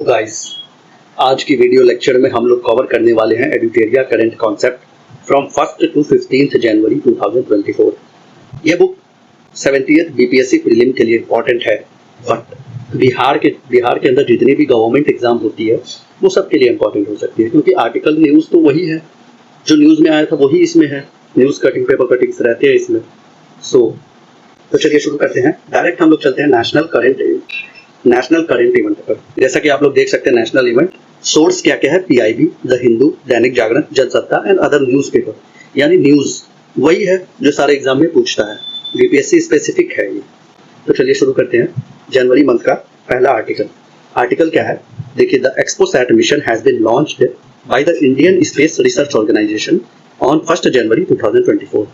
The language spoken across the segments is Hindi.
गाइस, आज की वीडियो लेक्चर में हम लोग कवर करने वाले हैं Edutoria current concept from 1st to 15th January 2024। ये बुक 70th बीपीएससी प्रीलिम के लिए इम्पॉर्टेंट है, बट बिहार के अंदर जितनी भी गवर्नमेंट एग्जाम होती है वो सबके लिए इम्पॉर्टेंट हो सकती है, क्योंकि आर्टिकल न्यूज़ तो वही है जो न्यूज़ में आया था, वही इसमें है। न्यूज़ कटिंग, पेपर कटिंग्स रहते हैं इसमें। तो चलिए शुरू करते हैं। डायरेक्ट हम लोग चलते हैं नेशनल करंट इवेंट पर। जैसा कि आप लोग देख सकते हैं, नेशनल इवेंट सोर्स क्या क्या है, PIB, the Hindu, Dainik Jagran, Jansatta and other newspaper. यानी न्यूज़ वही है जो सारे एग्जाम में पूछता है, बीपीएससी स्पेसिफिक है ये। तो चलिए शुरू करते हैं। जनवरी मंथ का पहला आर्टिकल क्या है, देखिए। The XPoSat mission has been launched by the Indian Space Research Organisation on 1 January 2024।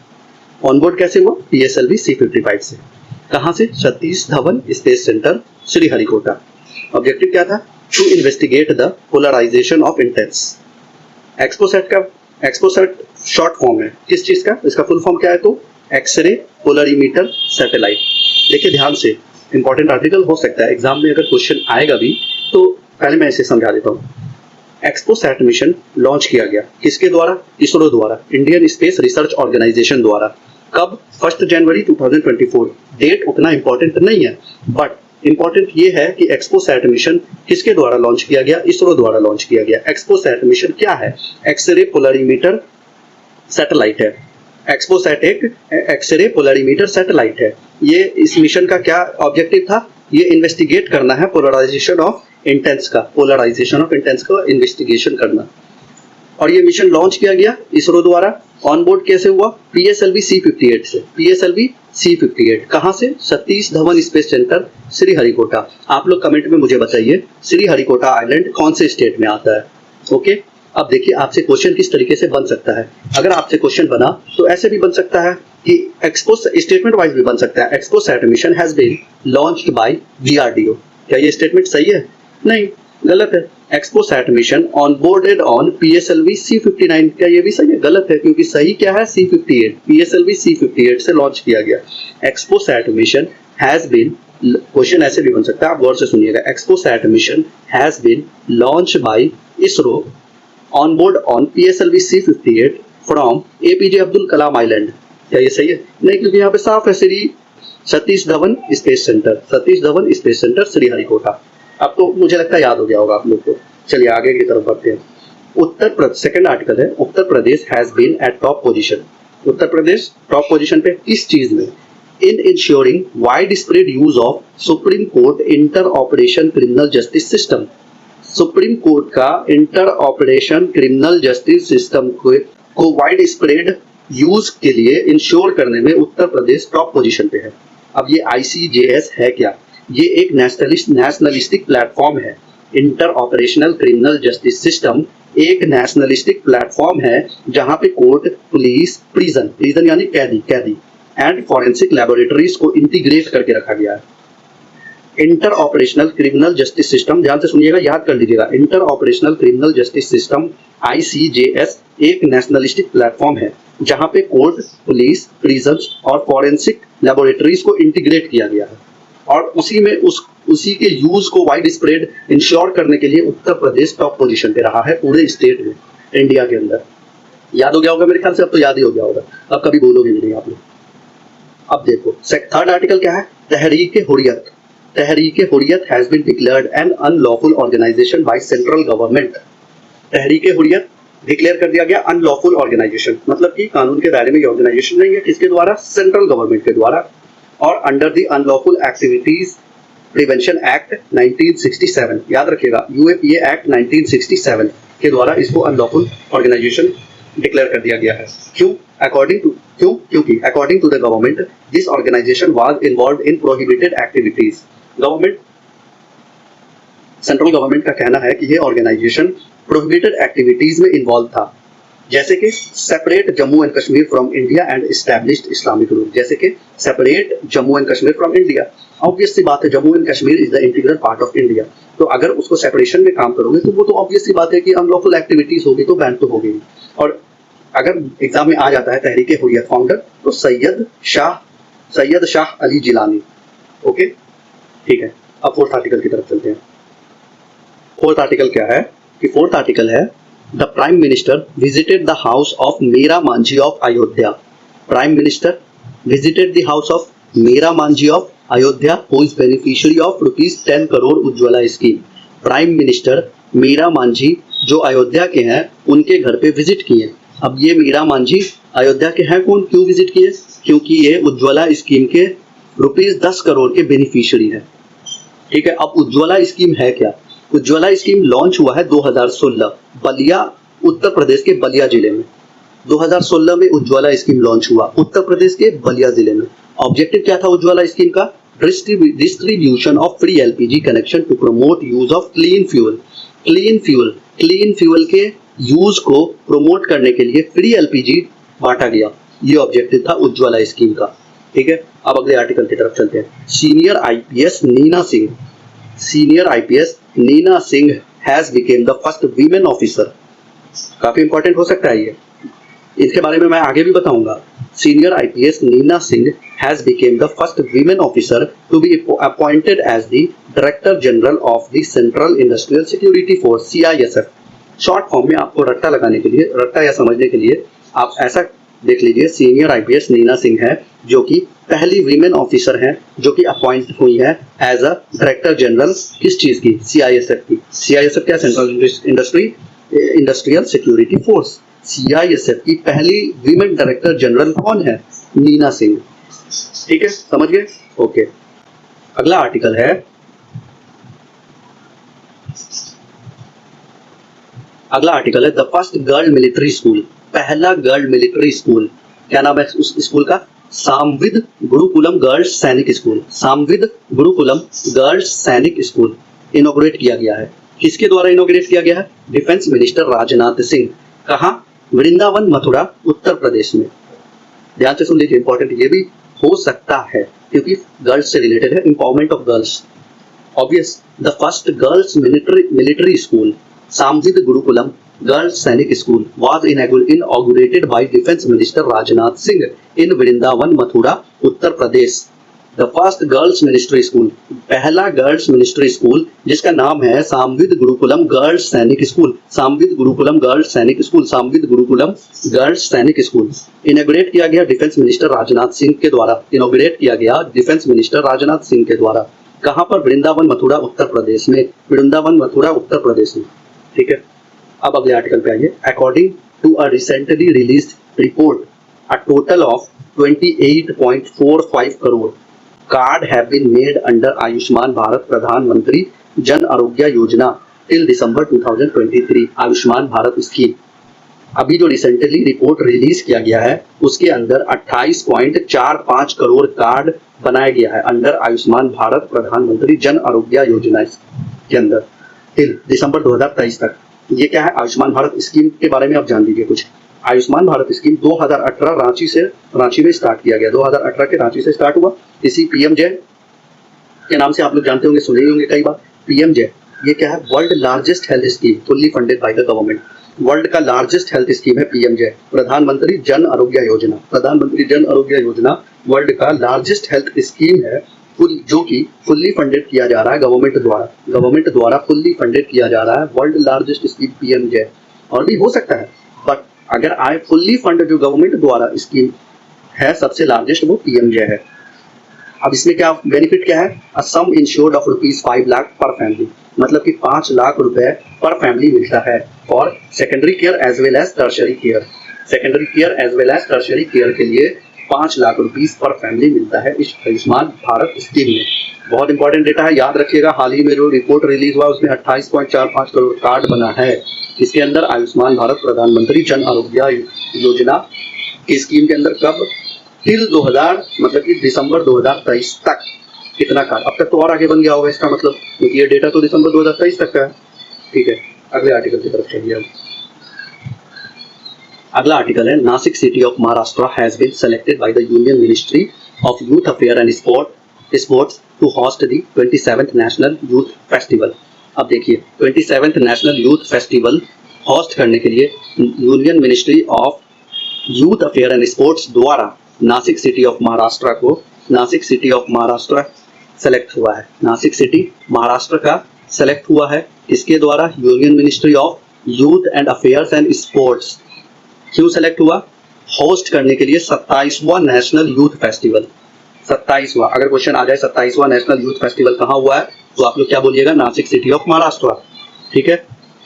Onboard कैसे हुआ, पीएसएलवी C-55 से। कहाँ से, Satish Dhawan space centre, Sriharikota. Objective क्या था, to investigate the polarisation of intense. XPoSat short form है किस चीज का, इसका फुल फॉर्म क्या है, तो एक्सरे पोलरीमीटर सैटेलाइट। देखिए ध्यान से, इंपॉर्टेंट आर्टिकल हो सकता है एग्जाम में, अगर क्वेश्चन आएगा भी तो पहले मैं इसे समझा देता हूँ। एक्सपोसैट मिशन लॉन्च किया गया किसके द्वारा, इसरो द्वारा, इंडियन स्पेस रिसर्च ऑर्गेनाइजेशन द्वारा। कब, 1 जनवरी 2024। डेट उतना इंपॉर्टेंट नहीं है, बट इंपॉर्टेंट ये है कि एक्सपोसैट मिशन किसके द्वारा लॉन्च किया गया, इसरो द्वारा लॉन्च किया गया। एक्सपोसैट मिशन क्या है, एक्सरे पोलरीमीटर सैटेलाइट है। एक्सपोसैट एक एक्सरे पोलरीमीटर सैटेलाइट है। ये इस मिशन का क्या ऑब्जेक्टिव था, ये इन्वेस्टिगेट करना है पोलराइजेशन ऑफ इंटेंस का इन्वेस्टिगेशन करना। और ये मिशन लॉन्च किया गया इसरो द्वारा। ऑन बोर्ड कैसे हुआ, पीएसएलवी C-58 से। पीएसएलवी C-58 कहाँ से, सतीश धवन स्पेस सेंटर, श्रीहरिकोटा। आप लोग कमेंट में मुझे बताइए श्रीहरिकोटा आइलैंड कौन से स्टेट में आता है। ओके, अब देखिए आपसे क्वेश्चन किस तरीके से बन सकता है। अगर आपसे क्वेश्चन बना तो ऐसे भी बन सकता है कि स्टेटमेंट वाइज भी बन सकता है। XPoSat mission has been launched by DRDO। क्या ये स्टेटमेंट सही है, नहीं, गलत है। XPoSat mission on boarded on PSLV C-59, क्या ये भी सही है, गलत है, क्योंकि सही क्या है, C-58, PSLV C-58 से लॉन्च किया गया। XPoSat mission has been, question ऐसे भी बन सकता है, आप गौर से सुनिएगा। XPoSat mission has been launch by ISRO on board on PSLV C-58 from APJ Abdul Kalam island. क्या ये सही है, नहीं, क्योंकि यहाँ पे साफ है, सतीश धवन स्पेस सेंटर श्रीहरिकोटा। अब तो मुझे लगता है याद हो गया होगा आप लोग को। चलिए आगे की तरफ बढ़ते हैं। सेकंड आर्टिकल है, Uttar Pradesh has been at top position. Uttar Pradesh top position पे किस चीज में, in ensuring widespread use of Supreme Court interoperation criminal justice system. Supreme Court का interoperation criminal justice system को वाइड स्प्रेड यूज के लिए इंश्योर करने में उत्तर प्रदेश टॉप पोजीशन पे है। अब ये ICJS है क्या, ये एक नेशनलिस्टिक प्लेटफॉर्म है। Inter operational criminal justice system एक नेशनलिस्टिक प्लेटफॉर्म है जहां पे कोर्ट, पुलिस, प्रिजन यानी कैदी एंड फॉरेंसिक लैबोरेटरीज को इंटीग्रेट करके रखा गया है। Inter operational criminal justice system, ध्यान से सुनिएगा, याद कर लीजिएगा। Inter operational criminal justice system ICJS एक नेशनलिस्टिक प्लेटफॉर्म है जहां पे कोर्ट, पुलिस, प्रिजन और फॉरेंसिक लैबोरेटरीज को इंटीग्रेट किया गया है। और उसी के यूज को वाइड स्प्रेड इंश्योर करने के लिए उत्तर प्रदेश टॉप पोजीशन पे रहा है पूरे स्टेट में, इंडिया के अंदर। याद हो गया होगा मेरे ख्याल से, अब तो याद ही हो गया होगा, अब कभी बोलोगे भी नहीं आप लोग। अब देखो थर्ड आर्टिकल क्या है, Tehreek-e Hurriyat has been declared an unlawful organisation by central government. Tehreek-e-Hurriyat declare कर दिया गया अनलॉफुल ऑर्गेनाइजेशन, मतलब कि कानून के दायरे में ये ऑर्गेनाइजेशन नहीं है। किसके द्वारा, सेंट्रल गवर्नमेंट के द्वारा। और under the unlawful activities prevention act 1967, याद रखिएगा, UAPA एक्ट 1967 के द्वारा इसको अनलॉफुल ऑर्गेनाइजेशन डिक्लेयर कर दिया गया है। क्योंकि according to the government this organisation was involved in prohibited activities. Central government का कहना है कि ये ऑर्गेनाइजेशन प्रोहिबिटेड एक्टिविटीज में इन्वॉल्व था, जैसे कि separate Jammu and Kashmir from India and established Islamic rule. जैसे कि separate Jammu and Kashmir from India, obvious सी बात है, Jammu and Kashmir is the integral part of India. तो अगर उसको सेपरेशन में काम करोगे तो वो तो ऑब्वियस सी बात है कि अनलॉफुल एक्टिविटीज होगी तो बैन तो होगी। और अगर एग्जाम में आ जाता है तहरीक-ए-हुर्रियत फाउंडर, तो सैयद शाह अली जिलानी। ओके, ठीक है, अब फोर्थ आर्टिकल की तरफ चलते हैं। फोर्थ आर्टिकल क्या है कि फोर्थ आर्टिकल है the prime minister visited the house of Meera Manjhi of Ayodhya. Prime minister visited the house of Meera Manjhi of Ayodhya who is beneficiary of ₹10 crore Ujjwala scheme. Prime minister Meera Manjhi जो अयोध्या के हैं उनके घर पे विजिट किए। अब ये मीरा मांझी अयोध्या के हैं कौन, क्यों विजिट किए? क्योंकि ये उज्ज्वला स्कीम के ₹10 करोड़ के बेनिफिशियरी है। ठीक है, अब उज्ज्वला स्कीम है क्या? उज्ज्वला स्कीम लॉन्च हुआ है 2016 बलिया, उत्तर प्रदेश के बलिया जिले में। 2016 में उज्ज्वला स्कीम लॉन्च हुआ उत्तर प्रदेश के बलिया जिले में। ऑब्जेक्टिव क्या था उज्ज्वला स्कीम का? Distribution of free LPG connection to promote use of clean fuel. Clean fuel के यूज को प्रमोट करने के लिए फ्री एलपीजी बांटा गया। ये ऑब्जेक्टिव था उज्ज्वला स्कीम का। ठीक है, अब अगले आर्टिकल की तरफ चलते हैं। Senior IPS Neena Singh has became the first women officer. काफी इंपॉर्टेंट हो सकता है ये, इसके बारे में मैं आगे भी बताऊंगा। Senior IPS Neena Singh has became the first women officer to be appointed as the director general of the central industrial security force CISF। Short form में आपको रट्टा लगाने के लिए, रट्टा या समझने के लिए आप ऐसा देख लीजिए, सीनियर आईपीएस नीना सिंह है जो कि पहली वीमेन ऑफिसर हैं जो कि अपॉइंट हुई है एज अ डायरेक्टर जनरल किस चीज की? CISF की। CISF क्या? Central industrial security force. CISF की पहली वीमेन डायरेक्टर जनरल कौन है? नीना सिंह। ठीक है, समझ गए? ओके, अगला आर्टिकल है the first girl military school. पहला गर्ल मिलिट्री स्कूल, क्या नाम है उस स्कूल का? सामविद Gurukulam girls Sainik school. Samvid Gurukulam girls Sainik school inaugurate किया गया है। किसके द्वारा इनॉग्रेट किया गया है? Defence minister Rajnath Singh. कहाँ? वृंदावन मथुरा उत्तर प्रदेश में। ध्यान से सुन लीजिए, इंपॉर्टेंट ये भी हो सकता है क्योंकि गर्ल्स से रिलेटेड है, empowerment of girls. Obvious, the first girls military school Samvid Gurukulam girls Sainik school was inaugurated by Defense Minister Rajnath Singh in Vrindavan Mathura Uttar Pradesh. The first girls ministry school, पहला गर्ल्स मिनिस्ट्री स्कूल जिसका नाम है Samvid Gurukulam girls Sainik school. Samvid Gurukulam girls Sainik school, Samvid Gurukulam girls Sainik school inaugurate किया गया डिफेंस मिनिस्टर राजनाथ सिंह के द्वारा। इनॉग्रेट किया गया डिफेंस मिनिस्टर राजनाथ सिंह के द्वारा। कहां पर? वृंदावन मथुरा उत्तर प्रदेश में। वृंदावन मथुरा उत्तर प्रदेश में। ठीक है, अब अगले आर्टिकल पे आइए। According to a recently released report, a total of 28.45 crore card have been made under Ayushman Bharat Pradhan Mantri Jan Arogya Yojana till December 2023। Ayushman Bharat scheme, अभी जो रिसेंटली रिपोर्ट रिलीज किया गया है उसके अंदर 28.45 करोड़ कार्ड बनाया गया है अंडर आयुष्मान भारत प्रधानमंत्री जन आरोग्य योजना के अंदर टिल दिसंबर 2023 तक। ये क्या है? आयुष्मान भारत स्कीम के बारे में आप जान लीजिए कुछ। आयुष्मान भारत स्कीम 2018 रांची में स्टार्ट किया गया। 2018 के रांची से स्टार्ट हुआ। इसी PMJ के नाम से आप लोग जानते होंगे, सुने होंगे कई बार। PMJ ये क्या है? World largest health scheme, fully funded by the government. World का लार्जेस्ट हेल्थ स्कीम है PMJ, प्रधानमंत्री जन आरोग्य योजना। प्रधानमंत्री जन आरोग्य योजना वर्ल्ड का लार्जेस्ट हेल्थ स्कीम है जो कि फुल्ली फंडेड किया जा रहा है गवर्नमेंट द्वारा फुल्ली फंडेड किया जा रहा है। World largest scheme PMJ। और भी हो सकता है, बट अगर आए फुल्ली फंड जो गवर्नमेंट द्वारा स्कीम है सबसे लार्जेस्ट, वो PMJ है। अब इसमें क्या बेनिफिट क्या है? अ सम इंश्योर्ड ऑफ ₹5 लाख पर फैमिली, मतलब कि 5 लाख रुपए पर फैमिली मिलता है for secondary care as well as tertiary care. Secondary care as well as tertiary care के लिए 5 लाख रुपीस पर फैमिली मिलता है इस आयुष्मान भारत स्कीम में। बहुत इंपॉर्टेंट डेटा है, याद रखिएगा। हाल ही में जो रिपोर्ट रिलीज हुआ उसमें 28.45 करोड़ कार्ड बना है। इसके अंदर आयुष्मान भारत प्रधानमंत्री जन आरोग्य योजना की स्कीम के अंदर कब? टिल 2000 मतलब कि दिसंबर 2023 तक कितना कार्ड। अब तक तो और आगे बन गया होगा इसका मतलब, क्योंकि ये डेटा तो दिसंबर 2023 तक का है। ठीक है, अगले आर्टिकल की तरफ चलिए। अगला आर्टिकल है Nashik city of Maharashtra has been selected by the union ministry of youth affair and sports to host the 27th national youth festival. अब देखिए, 27th national youth festival host करने के लिए union ministry of youth affair and sports द्वारा Nashik city of Maharashtra select हुआ है। नासिक सिटी महाराष्ट्र का सेलेक्ट हुआ है इसके द्वारा, union ministry of youth and affairs and sports. क्यों सेलेक्ट हुआ? होस्ट करने के लिए 27वां नेशनल यूथ फेस्टिवल। 27वां, अगर क्वेश्चन आ जाए 27वां नेशनल यूथ फेस्टिवल कहाँ हुआ है तो आप लोग क्या बोलिएगा? Nashik city of Maharashtra. ठीक है,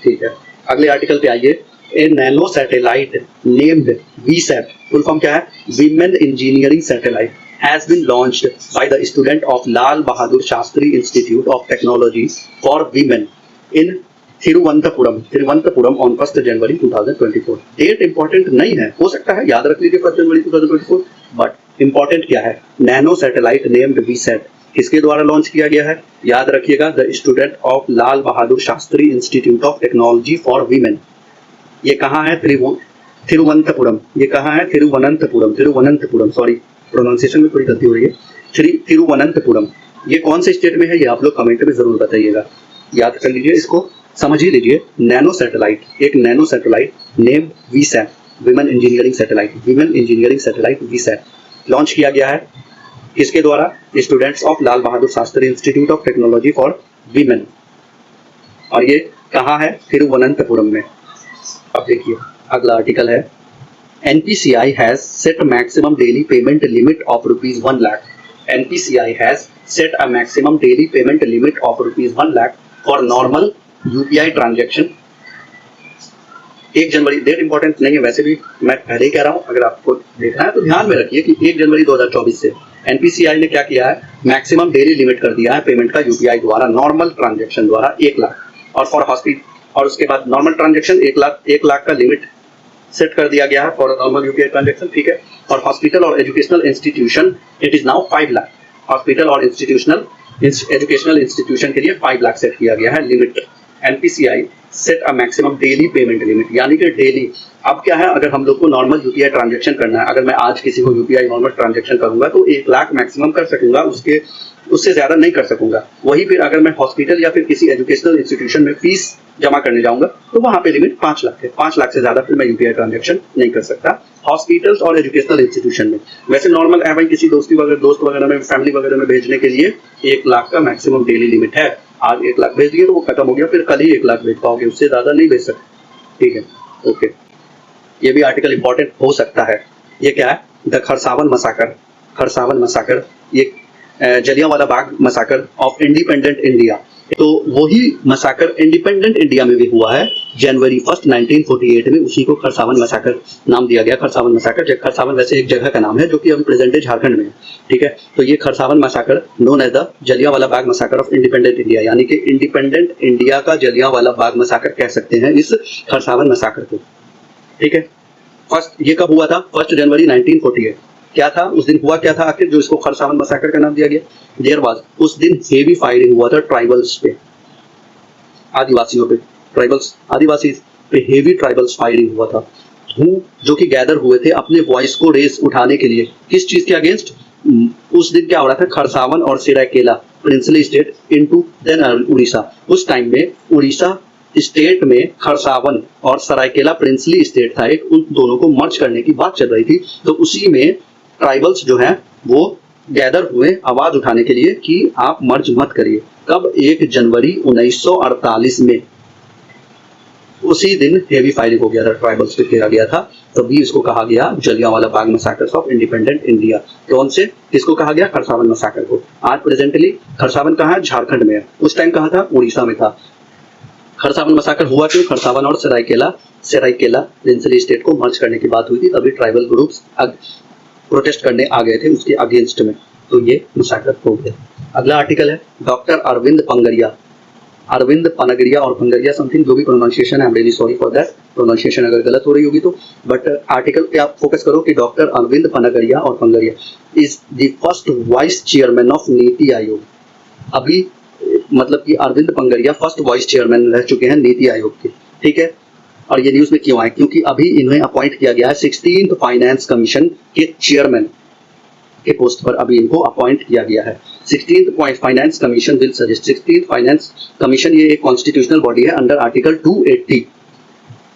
ठीक है। अगले आर्टिकल पे आइए। ए नैनो सैटेलाइट नेम्ड वीसैट, फुल फॉर्म क्या है? Women engineering satellite has been launched by the student of Lal Bahadur Shastri institute of technology for women in Thiruvananthapuram on 1 January 2024। Date important नहीं है, हो सकता है याद रख लीजिए 1 जनवरी 2024, बट इंपॉर्टेंट क्या है? नैनो सैटेलाइट नेम्ड वीसैट किसके द्वारा लॉन्च किया गया है? याद रखिएगा, the student of Lal Bahadur Shastri institute of technology for women. ये कहाँ है? तिरुवनंतपुरम। ये कहाँ है? तिरुवनंतपुरम, सॉरी प्रोनाउंसिएशन में थोड़ी गलती हो रही है। तिरुवनंतपुरम, ये कौन से स्टेट में है? ये आप लोग कमेंट में जरूर बताइएगा। याद कर लीजिए, इसको समझ ही लीजिए। नैनो सैटेलाइट, एक nano satellite name VSAT, women engineering satellite VSAT launch किया गया है किसके द्वारा? Students of Lal Bahadur Shastri institute of technology for women. और ये कहाँ है? तिरुवनंतपुरम में। अब देखिए अगला आर्टिकल है। NPCI has set a maximum daily payment limit of ₹1 lakh. NPCI has set a maximum daily payment limit of ₹1 lakh for normal UPI transaction. 1 January, date important नहीं है, वैसे भी मैं पहले ही कह रहा हूं, अगर आपको देखना है तो ध्यान में रखिए कि 1 जनवरी 2024 से NPCI ने क्या किया है? मैक्सिमम डेली लिमिट कर दिया है पेमेंट का UPI द्वारा, नॉर्मल ट्रांजेक्शन द्वारा 1 लाख, और फॉर हॉस्पिटल, और उसके बाद नॉर्मल ट्रांजेक्शन 1 लाख का लिमिट सेट कर दिया गया है फॉर नॉर्मल यूपीआई ट्रांजेक्शन। ठीक है, और हॉस्पिटल और educational institution it is now 5 lakh. Hospital और एजुकेशनल इंस्टीट्यूशन के लिए 5 लाख सेट किया गया है limit. NPCI set a maximum daily payment limit, यानी कि डेली। अब क्या है, अगर हम लोग को नॉर्मल यूपीआई ट्रांजेक्शन करना है, अगर मैं आज किसी को यूपीआई नॉर्मल ट्रांजेक्शन करूंगा तो 1 लाख मैक्सिमम कर सकूंगा, उससे ज्यादा नहीं कर सकूंगा। वही फिर अगर मैं हॉस्पिटल या फिर किसी एजुकेशनल इंस्टीट्यूशन में फीस जमा करने जाऊंगा तो वहां पे लिमिट 5 लाख है। 5 लाख से ज्यादा फिर मैं यूपीआई ट्रांजेक्शन नहीं कर सकता हॉस्पिटल्स और एजुकेशनल इंस्टीट्यूशन में। वैसे नॉर्मल है भाई, किसी दोस्त वगैरह में, फैमिली वगैरह में भेजने के लिए 1 लाख का मैक्सिमम डेली लिमिट है। आज 1 लाख भेज दिए तो वो खत्म हो गया, फिर कल ही 1 लाख भेज पाओगे, उससे ज्यादा नहीं भेज सकते। ठीक है, ओके। ये भी आर्टिकल इंपॉर्टेंट हो सकता है। ये क्या है? द खरसावन मसाकर, ये Jallianwala Bagh massacre of independent India. तो वही मसाकर इंडिपेंडेंट इंडिया में भी हुआ है जनवरी 1, 1948 में, उसी को खरसावन मसाकर नाम दिया गया। खरसावन मसाकर, खरसावन वैसे एक जगह का नाम है जो कि अभी प्रेजेंट डे झारखंड में है। ठीक है, तो ये Kharsawan massacre known as the Jallianwala Bagh massacre of independent India, यानी कि इंडिपेंडेंट इंडिया का जलियांवाला बाग मसाकर कह सकते हैं इस खरसावन मसाकर को। ठीक है, फर्स्ट ये कब हुआ था? 1 जनवरी 1948। क्या था उस दिन? हुआ क्या था आखिर जो इसको खरसावन मसाकर का नाम दिया गया? देयर वाज, उस दिन हेवी फायरिंग हुआ था ट्राइबल्स पे, आदिवासियों पे, आदिवासी पे हेवी ट्राइबल्स फायरिंग हुआ था, जो कि गैदर हुए थे अपने वॉइस को रेस उठाने के लिए। किस चीज के अगेंस्ट? उस दिन क्या हो रहा था? खरसावन और Seraikela princely state into then Orissa. उस टाइम में उड़ीसा स्टेट में खरसावन और सरायकेला प्रिंसली स्टेट था एक, उन दोनों को मर्ज करने की बात चल रही थी। तो उसी में ट्राइबल्स जो हैं वो गैदर हुए आवाज उठाने के लिए कि आप मर्ज मत करिए। कब? 1 जनवरी 1948 में, उसी दिन हेवी फायरिंग हो गया था, ट्राइबल्स पे किया गया था, तभी इसको कहा गया Jallianwala Bagh massacre of independent India. कौन से? किसको कहा गया? खरसावन मसाकर को। आज प्रेजेंटली खरसावन कहाँ है? झारखंड में है। उस टाइम कहाँ था? उड़ीसा में था। खरसावन मसाकर हुआ क्यों? खरसावन और सरायकेला प्रिंसली स्टेट को मर्ज करने की बात हुई थी, तभी ट्राइबल ग्रुप्स प्रोटेस्ट करने आ गए थे उसके अगेंस्ट में, तो ये मसाकर हो गया। अगला आर्टिकल है डॉक्टर अरविंद पनगरिया और पंगरिया समथिंग, जो भी प्रोनाउंसिएशन है, I am really sorry for that pronunciation अगर गलत हो रही होगी तो, बट आर्टिकल पे आप फोकस करो कि डॉक्टर अरविंद पनगरिया और Panagariya is the first vice chairman of NITI Aayog. अभी मतलब कि Arvind Panagariya first vice chairman रह चुके हैं नीति आयोग के। ठीक है, और ये न्यूज में क्यों आए? क्योंकि अभी इन्हें अपॉइंट किया गया है 16th फाइनेंस कमीशन के चेयरमैन के पोस्ट पर, अभी इनको अपॉइंट किया गया है। 16th finance commission will suggest, 16th finance commission ये एक कॉन्स्टिट्यूशनल बॉडी है अंडर आर्टिकल 280,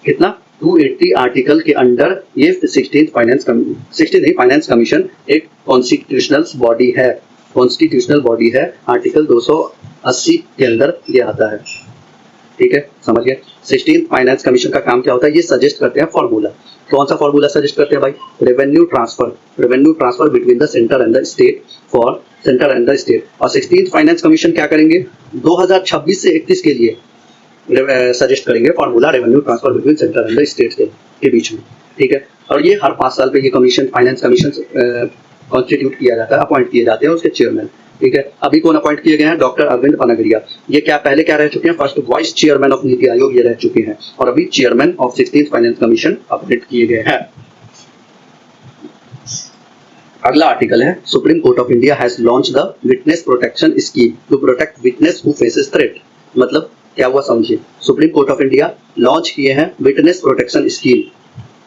कितना? 280 आर्टिकल के अंडर ये 16th फाइनेंस कमीशन एक कॉन्स्टिट्यूशनल बॉडी है। कॉन्स्टिट्यूशनल बॉडी है, आर्टिकल 280 के अंदर ये आता है। ठीक है, समझ गए। 16th फाइनेंस कमीशन का काम क्या होता है, ये सजेस्ट करते हैं फॉर्मूला। कौन सा फॉर्मूला सजेस्ट करते हैं भाई, revenue transfer between the centre and the state for centre and the state. और 16th फाइनेंस कमीशन क्या करेंगे, 2026 से 31 के लिए सजेस्ट करेंगे formula revenue transfer between centre and the state के बीच में। ठीक है, और ये हर 5 साल पे ये कमीशन, फाइनेंस कमीशन कॉन्स्टिट्यूट किया जाता है, अपॉइंट किए जाते हैं उसके चेयरमैन। ठीक है, अभी कौन अपॉइंट किए गए हैं, डॉक्टर अरविंद पनागरिया। ये क्या पहले क्या रह चुके हैं, first vice chairman of NITI आयोग ये रह चुके हैं, और अभी chairman of 16th finance commission update किए गए हैं। अगला आर्टिकल है, supreme court of India has launch the witness protection scheme to protect witness who faces threat. मतलब क्या हुआ समझिए, supreme court of India launch किए हैं witness protection scheme.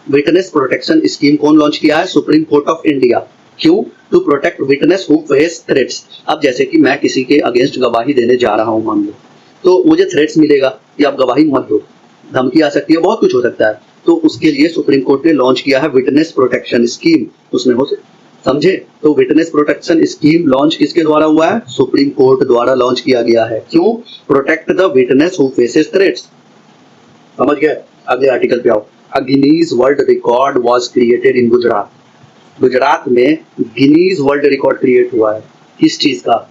Witness protection scheme कौन लॉन्च किया है, सुप्रीम कोर्ट ऑफ इंडिया। क्यों, to protect witness who face threats. अब जैसे कि मैं किसी के अगेंस्ट गवाही देने जा रहा हूं मान लो, तो मुझे थ्रेट्स मिलेगा कि आप गवाही मत दो, धमकी आ सकती है, बहुत कुछ हो सकता है। तो उसके लिए सुप्रीम कोर्ट ने लॉन्च किया है विटनेस प्रोटेक्शन स्कीम। उसमें हो समझे, तो विटनेस प्रोटेक्शन स्कीम लॉन्च किसके द्वारा हुआ है, सुप्रीम कोर्ट द्वारा लॉन्च किया गया है। क्यों, protect the witness who faces threats. समझ गए। अगले आर्टिकल पे आओ, अ Guinness world record was created in Gujarat. Gujarat में गिनीज वर्ल्ड रिकॉर्ड क्रिएट हुआ है, किस चीज का,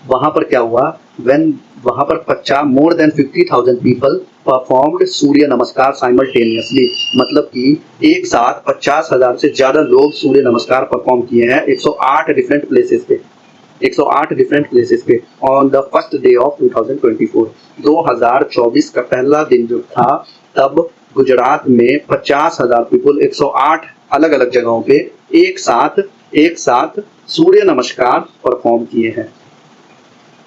वहां पर क्या हुआ, वहां पर मोर देन 50,000 पीपल परफॉर्म्ड सूर्य नमस्कार साइमल्टेनियसली। मतलब कि एक साथ 50,000 से ज्यादा लोग सूर्य नमस्कार परफॉर्म किए हैं 108 डिफरेंट प्लेसेस पे, 108 डिफरेंट प्लेसेस पे on the first day of 2024। 2024 का पहला दिन जो था, तब गुजरात में 50,000 पीपल 108 अलग अलग जगहों पे एक साथ सूर्य नमस्कार परफॉर्म किए हैं।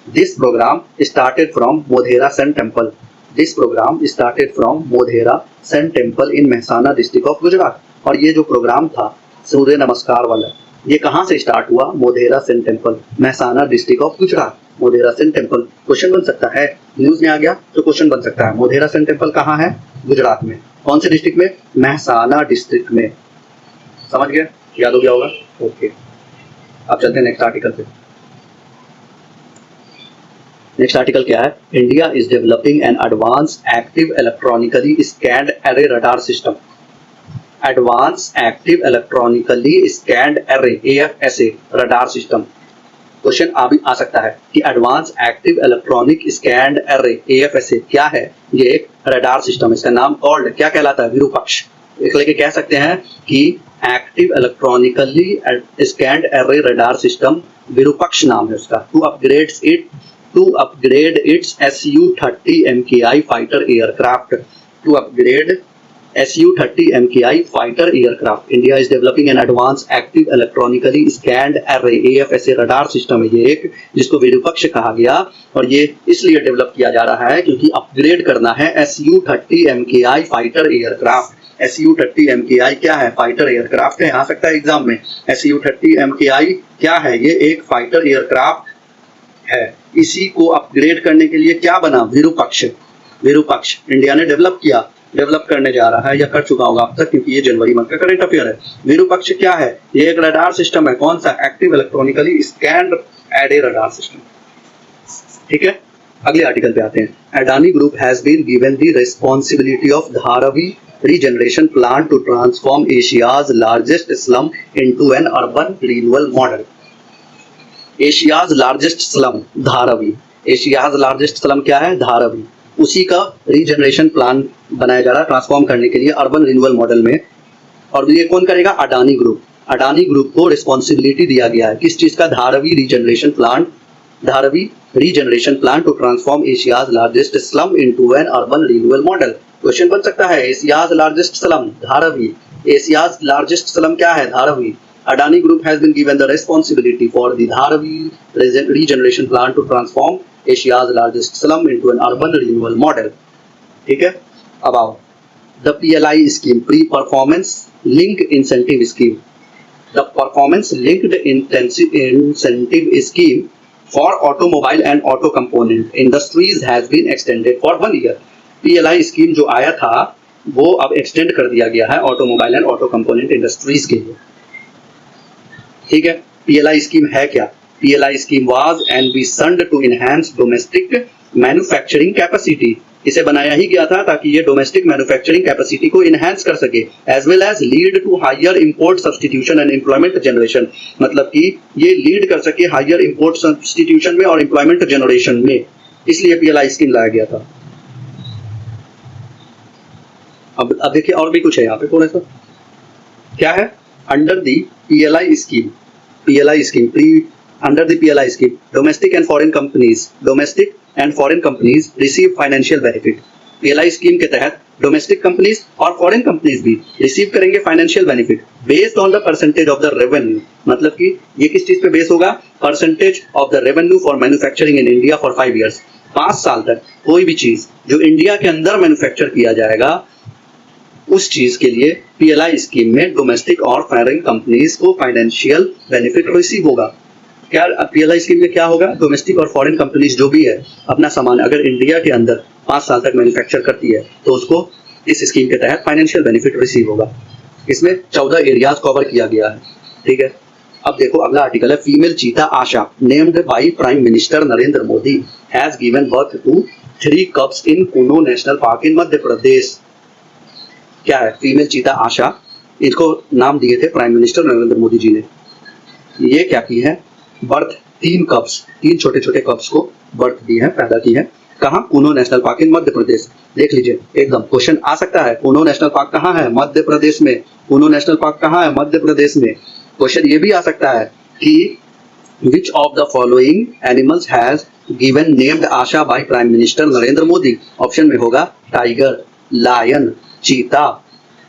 This program started from Modhera sun temple. This program started from Modhera sun temple in Mehsana district of Gujarat. और ये जो प्रोग्राम था सूर्य नमस्कार वाला, ये कहाँ से स्टार्ट हुआ, Modhera sun temple, Mehsana district of Gujarat. Modhera sun temple question बन सकता है, न्यूज में आ गया तो क्वेश्चन बन सकता है। मोधेरा सन टेम्पल कहाँ है, गुजरात में। कौन से डिस्ट्रिक्ट में, मेहसाना डिस्ट्रिक्ट में। समझ गए, याद हो गया होगा। ओके, अब चलते हैं नेक्स्ट आर्टिकल पे। नेक्स्ट आर्टिकल क्या है, India is developing an advance active electronically scanned array radar system. Advance active electronically scanned array AFSA radar system. Question अभी आ सकता है कि advance active electronic scanned array AFSA क्या है, ये एक रडार सिस्टम है। इसका नाम कॉल्ड क्या कहलाता है, विरूपक्ष। इसलिए कह सकते हैं कि active electronically scanned array radar system Virupaksha नाम है उसका। To upgrade its Su-30 MKI fighter aircraft. To upgrade Su-30 MKI fighter aircraft. India is developing an advance active electronically scanned array AFSA radar system है ये एक, जिसको विरूपक्ष कहा गया। और ये इसलिए डेवलप किया जा रहा है क्योंकि अपग्रेड करना है Su-30 MKI fighter aircraft. Su-30 MKI क्या है, फाइटर एयरक्राफ्ट है, आ सकता है एग्जाम में। Su-30 MKI क्या है, ये एक फाइटर एयरक्राफ्ट है। इसी को अपग्रेड करने के लिए क्या बना, विरूपक्ष। विरूपक्ष इंडिया ने डेवलप करने जा रहा है, या कर चुका होगा अब तक, क्योंकि ये जनवरी मंथ का करंट अफेयर है। विरूपक्ष क्या है, ये एक रडार सिस्टम है। कौन सा, active electronically scanned array radar system. ठीक है, अगले आर्टिकल पे आते हैं। Adani group has been given the responsibility of Dharavi regeneration plan to transform Asia's largest slum into an urban renewal model. Asia's largest slum Dharavi. Asia's largest slum क्या है, धारावी। उसी का रीजनरेशन प्लान बनाया जा रहा है ट्रांसफॉर्म करने के लिए अर्बन रिन्यूअल मॉडल में। और ये कौन करेगा, अडानी ग्रुप। अडानी ग्रुप को रिस्पॉन्सिबिलिटी दिया गया है किस चीज का, Dharavi regeneration plan. Dharavi regeneration plan to transform Asia's largest slum into an urban renewal model. Question बन सकता है, Asia's largest slum Dharavi. Asia's largest slum क्या है, Dharavi. Adani Group has been given the responsibility for the Dharavi regeneration plan to transform Asia's largest slum into an urban renewal model. ठीक है, अब आओ, the PLI scheme, pre-performance linked incentive scheme. The performance linked incentive scheme for automobile and auto component industries has been extended for 1 year. PLI scheme जो आया था वो अब एक्सटेंड कर दिया गया है automobile and auto component industries के लिए। ठीक है, PLI स्कीम है क्या, PLI scheme was envisioned to enhance domestic manufacturing capacity. इसे बनाया ही गया था ताकि ये डोमेस्टिक मैन्युफैक्चरिंग कैपेसिटी को इनहेंस कर सके, as well as lead to higher import substitution and employment generation, मतलब कि ये लीड कर सके हायर इंपोर्ट सब्सटीट्यूशन में और एम्प्लॉयमेंट जनरेशन में, इसलिए PLI स्कीम लाया गया था। अब देखिए और भी कुछ है यहाँ पे थोड़ा सा, क्या है, under the PLI scheme, under the PLI scheme domestic and foreign companies receive financial benefit. PLI scheme के तहत डोमेस्टिक कंपनीज और फॉरेन कंपनीज भी रिसीव करेंगे financial benefit based on the percentage of the revenue, मतलब कि ये किस चीज पे बेस होगा, percentage of the revenue for manufacturing in India for 5 years, 5 साल तक कोई भी चीज जो इंडिया के अंदर मैन्युफैक्चर किया जाएगा उस चीज के लिए PLI स्कीम में डोमेस्टिक और फॉरेन कंपनीज को फाइनेंशियल बेनिफिट रिसीव होगा। क्या PLI स्कीम में क्या होगा, डोमेस्टिक और फॉरेन कंपनीज जो भी है अपना सामान अगर इंडिया के अंदर 5 साल तक मैन्युफैक्चर करती है तो उसको इस स्कीम के तहत फाइनेंशियल बेनिफिट रिसीव होगा। इसमें 14 एरियाज कवर किया गया है, ठीक है। अब देखो अगला आर्टिकल है, female cheetah Asha named by prime minister Narendra Modi has given birth to 3 cubs in Kuno national park in Madhya Pradesh. क्या है, फीमेल चीता आशा, इसको नाम दिए थे प्राइम मिनिस्टर नरेंद्र मोदी जी ने। ये क्या की है, बर्थ 3 छोटे छोटे कब्स को बर्थ दी है, पैदा की है। कहाँ, Kuno national park in Madhya प्रदेश। देख लीजिए एकदम क्वेश्चन आ सकता है, कूनो नेशनल पार्क कहाँ है, मध्य प्रदेश में। कूनो नेशनल पार्क कहाँ है, मध्य प्रदेश में। क्वेश्चन ये भी आ सकता है कि which of the following animals has given named Asha bye prime minister Narendra Modi. Option में होगा टाइगर, लायन, चीता,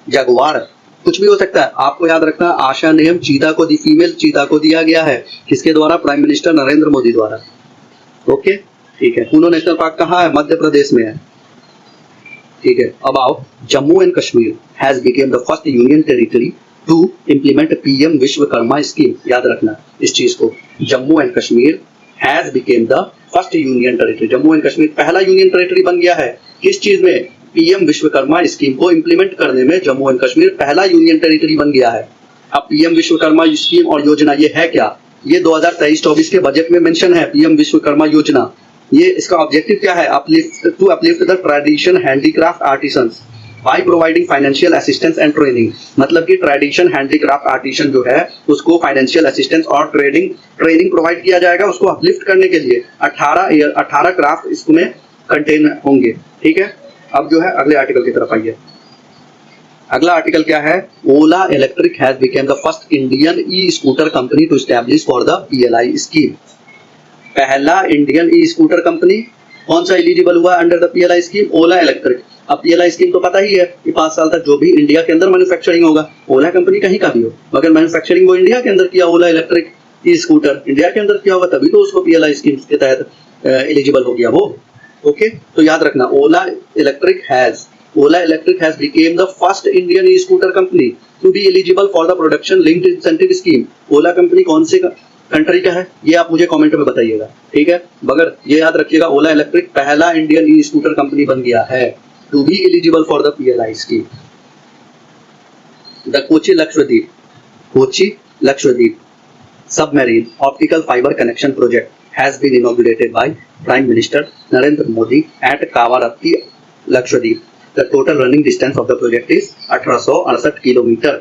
जगुआर, कुछ भी हो सकता है। आपको याद रखना आशा नेम चीता को दी, फीमेल चीता को दिया गया है, किसके द्वारा, प्राइम मिनिस्टर नरेंद्र मोदी द्वारा। ओके ठीक है, कूनो नेशनल पार्क कहाँ है, मध्य प्रदेश में है, ठीक है। अब आओ, Jammu and Kashmir has became the first union territory to implement PM Vishwakarma scheme. याद रखना इस चीज को, Jammu and Kashmir has became the first union territory, Jammu and Kashmir पहला यूनियन टेरिटरी बन गया है किस चीज में, PM विश्वकर्मा स्कीम को इंप्लीमेंट करने में जम्मू एंड कश्मीर पहला यूनियन टेरिटरी बन गया है। अब PM विश्वकर्मा स्कीम और योजना ये है क्या, ये 2023-24 के बजट में मेंशन है PM विश्वकर्मा योजना। ये इसका ऑब्जेक्टिव क्या है, to uplift the tradition handicraft artisans by providing financial assistance and training, मतलब कि ट्रेडिशन हैंडीक्राफ्ट आर्टिसन जो है उसको फाइनेंशियल असिस्टेंस और ट्रेनिंग प्रोवाइड किया जाएगा उसको अपलिफ्ट करने के लिए। 18 क्राफ्ट इसमें कंटेन होंगे, ठीक है। अब जो है अगले आर्टिकल की तरफ आइए। अगला आर्टिकल क्या है, Ola electric has became the first Indian e scooter company to establish for the PLI scheme. पहला इंडियन ई स्कूटर कंपनी कौन सा एलिजिबल हुआ under the PLI scheme, Ola electric. अब PLI स्कीम तो पता ही है कि 5 साल तक जो भी इंडिया के अंदर मैन्युफैक्चरिंग होगा, ओला कंपनी कहीं का भी हो, मगर मैन्युफैक्चरिंग वो इंडिया के अंदर किया, ओला इलेक्ट्रिक ई स्कूटर इंडिया के अंदर किया होगा तभी तो उसको PLI स्कीम के तहत एलिजिबल हो गया वो। ओके तो याद रखना, Ola electric has became the first Indian e scooter company to be eligible for the production linked incentive scheme. Ola company कौन से कंट्री का है ये आप मुझे कमेंट में बताइएगा, ठीक है। मगर ये याद रखिएगा, ओला इलेक्ट्रिक पहला इंडियन ई स्कूटर कंपनी बन गया है to be eligible for the PLI scheme. The Kochi Lakshadweep submarine optical fibre connection project has been inaugurated by Prime Minister Narendra Modi at Kavaratti, Lakshadweep. The total running distance of the project is 1868 kilometre.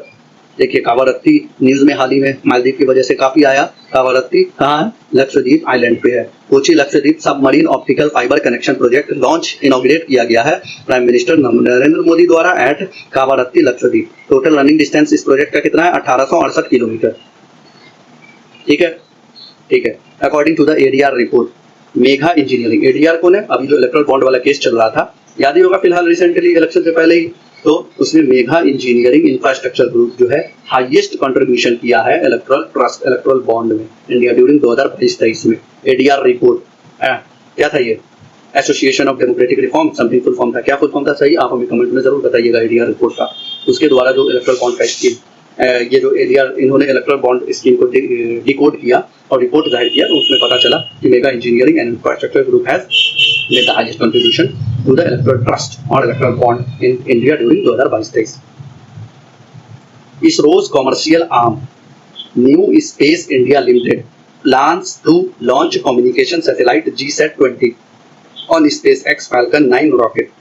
देखिए कावारत्ती न्यूज में हाल ही में मालदीव की वजह से काफी आया। कावारत्ती कहाँ है, लक्षद्वीप आइलैंड पे है। Kochi Lakshadweep submarine optical fibre connection project launch inaugurate किया गया है प्राइम मिनिस्टर नरेंद्र मोदी द्वारा at Kavaratti Lakshadweep. Total running distance इस प्रोजेक्ट का कितना है, 1868 किलोमीटर, ठीक है। According to the ADR report, Megha engineering, ADR कौन है, अभी जो इलेक्ट्रल बॉन्ड वाला केस चल रहा था याद ही होगा फिलहाल रिसेंटली इलेक्शन से पहले ही, तो उसमें मेघा इंजीनियरिंग इंफ्रास्ट्रक्चर ग्रुप जो है हाईएस्ट कंट्रीब्यूशन किया है इलेक्ट्रल बॉन्ड में इंडिया ड्यूरिंग 2022-23 में। ADR रिपोर्ट क्या था, ये association of democratic reform something full form था, क्या फुल फॉर्म था सही आप हमें कमेंट में जरूर बताइएगा। ADR रिपोर्ट का उसके द्वारा जो इलेक्ट्रल बॉन्ड का स्कीम, ये जो ADR इन्होंने इलेक्ट्रल बॉन्ड स्कीम को डिकोड किया और रिपोर्ट जाहिर किया तो उसमें पता चला कि Mega Engineering and Infrastructure group has made the highest contribution to the electoral trust और electoral bond in India during 2022-23। ISRO's commercial arm New Space India Limited plans to launch communication satellite GSAT-20 on SpaceX Falcon 9 rocket.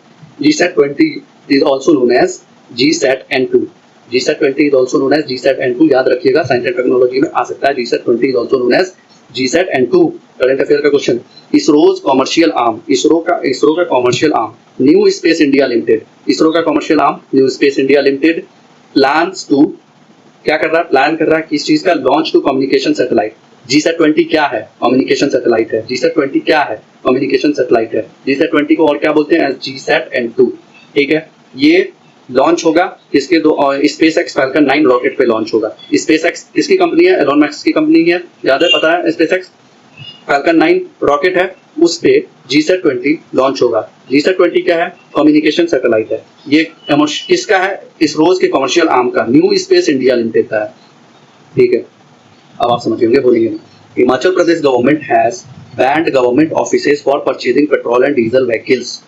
GSAT-20 is also known as GSAT-N2. GSAT-20 is also known as GSAT-N2. याद रखिएगा, साइंस एंड टेक्नोलॉजी में आ सकता है. GSAT-20 is also known as GSAT-N2. Current affair का question. ISRO's commercial arm, ISRO का commercial arm New Space India Limited. ISRO का commercial arm New Space India Limited plans to, क्या कर रहा है, प्लान कर रहा है किस चीज का, launch to communication satellite. GSAT-20 क्या है, कम्युनिकेशन सैटेलाइट है. GSAT-20 क्या है, कम्युनिकेशन सैटेलाइट है. GSAT-20 को और क्या बोलते हैं, GSAT-N2. ठीक है, ये लॉन्च होगा किसके, SpaceX Falcon 9 रॉकेट पे लॉन्च होगा. SpaceX किसकी कंपनी है, एलोन मस्क की कंपनी है, याद है, पता है. SpaceX Falcon 9 रॉकेट है, उस पे GSAT-20 लॉन्च होगा. GSAT-20 क्या है, कम्युनिकेशन सैटेलाइट है. ये किसका है, इसरोज के कमर्शियल आर्म का, न्यू स्पेस इंडिया लिमिटेड का है. ठीक है, अब आप समझ होंगे, बोलेंगे. Himachal Pradesh government has banned government offices for purchasing petrol and diesel vehicles.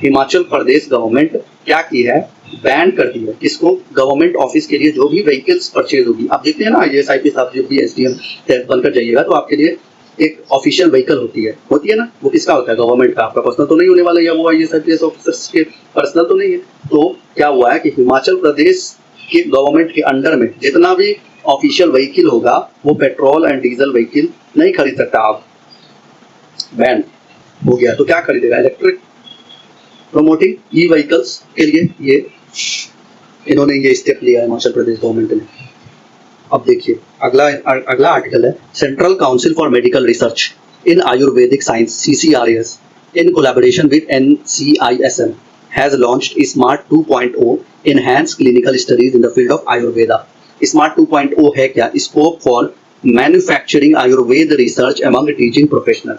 Himachal Pradesh government क्या की है, बैन कर दी है किसको, गवर्नमेंट ऑफिस के लिए जो भी व्हीकल्स परचेज होगी. आप देखते हैं ना, IAS IPS साहब जब भी SDM बनकर जाइएगा तो आपके लिए एक ऑफिशियल व्हीकल होती है ना, वो किसका होता है, गवर्नमेंट का. आपका पर्सनल तो नहीं होने वाला, या वो IAS IPS ऑफिसर्स के पर्सनल तो नहीं है. तो क्या हुआ है कि हिमाचल प्रदेश के गवर्नमेंट के अंडर में जितना भी ऑफिशियल व्हीकल होगा वो पेट्रोल एंड डीजल व्हीकल नहीं खरीद सकता. आप बैन हो गया तो क्या खरीदेगा, इलेक्ट्रिक प्रमोटिंग ई व्हीकल्स के लिए ये इन्होंने ये स्टेप लिया है हिमाचल प्रदेश गवर्नमेंट ने. अब देखिए अगला आर्टिकल है, central council for medical research in Ayurvedic science CCRAS in collaboration with NCISM has launched Smart 2.0 enhanced clinical studies in the field of Ayurveda. Smart 2.0 है क्या, scope for manufacturing Ayurveda research among teaching professional.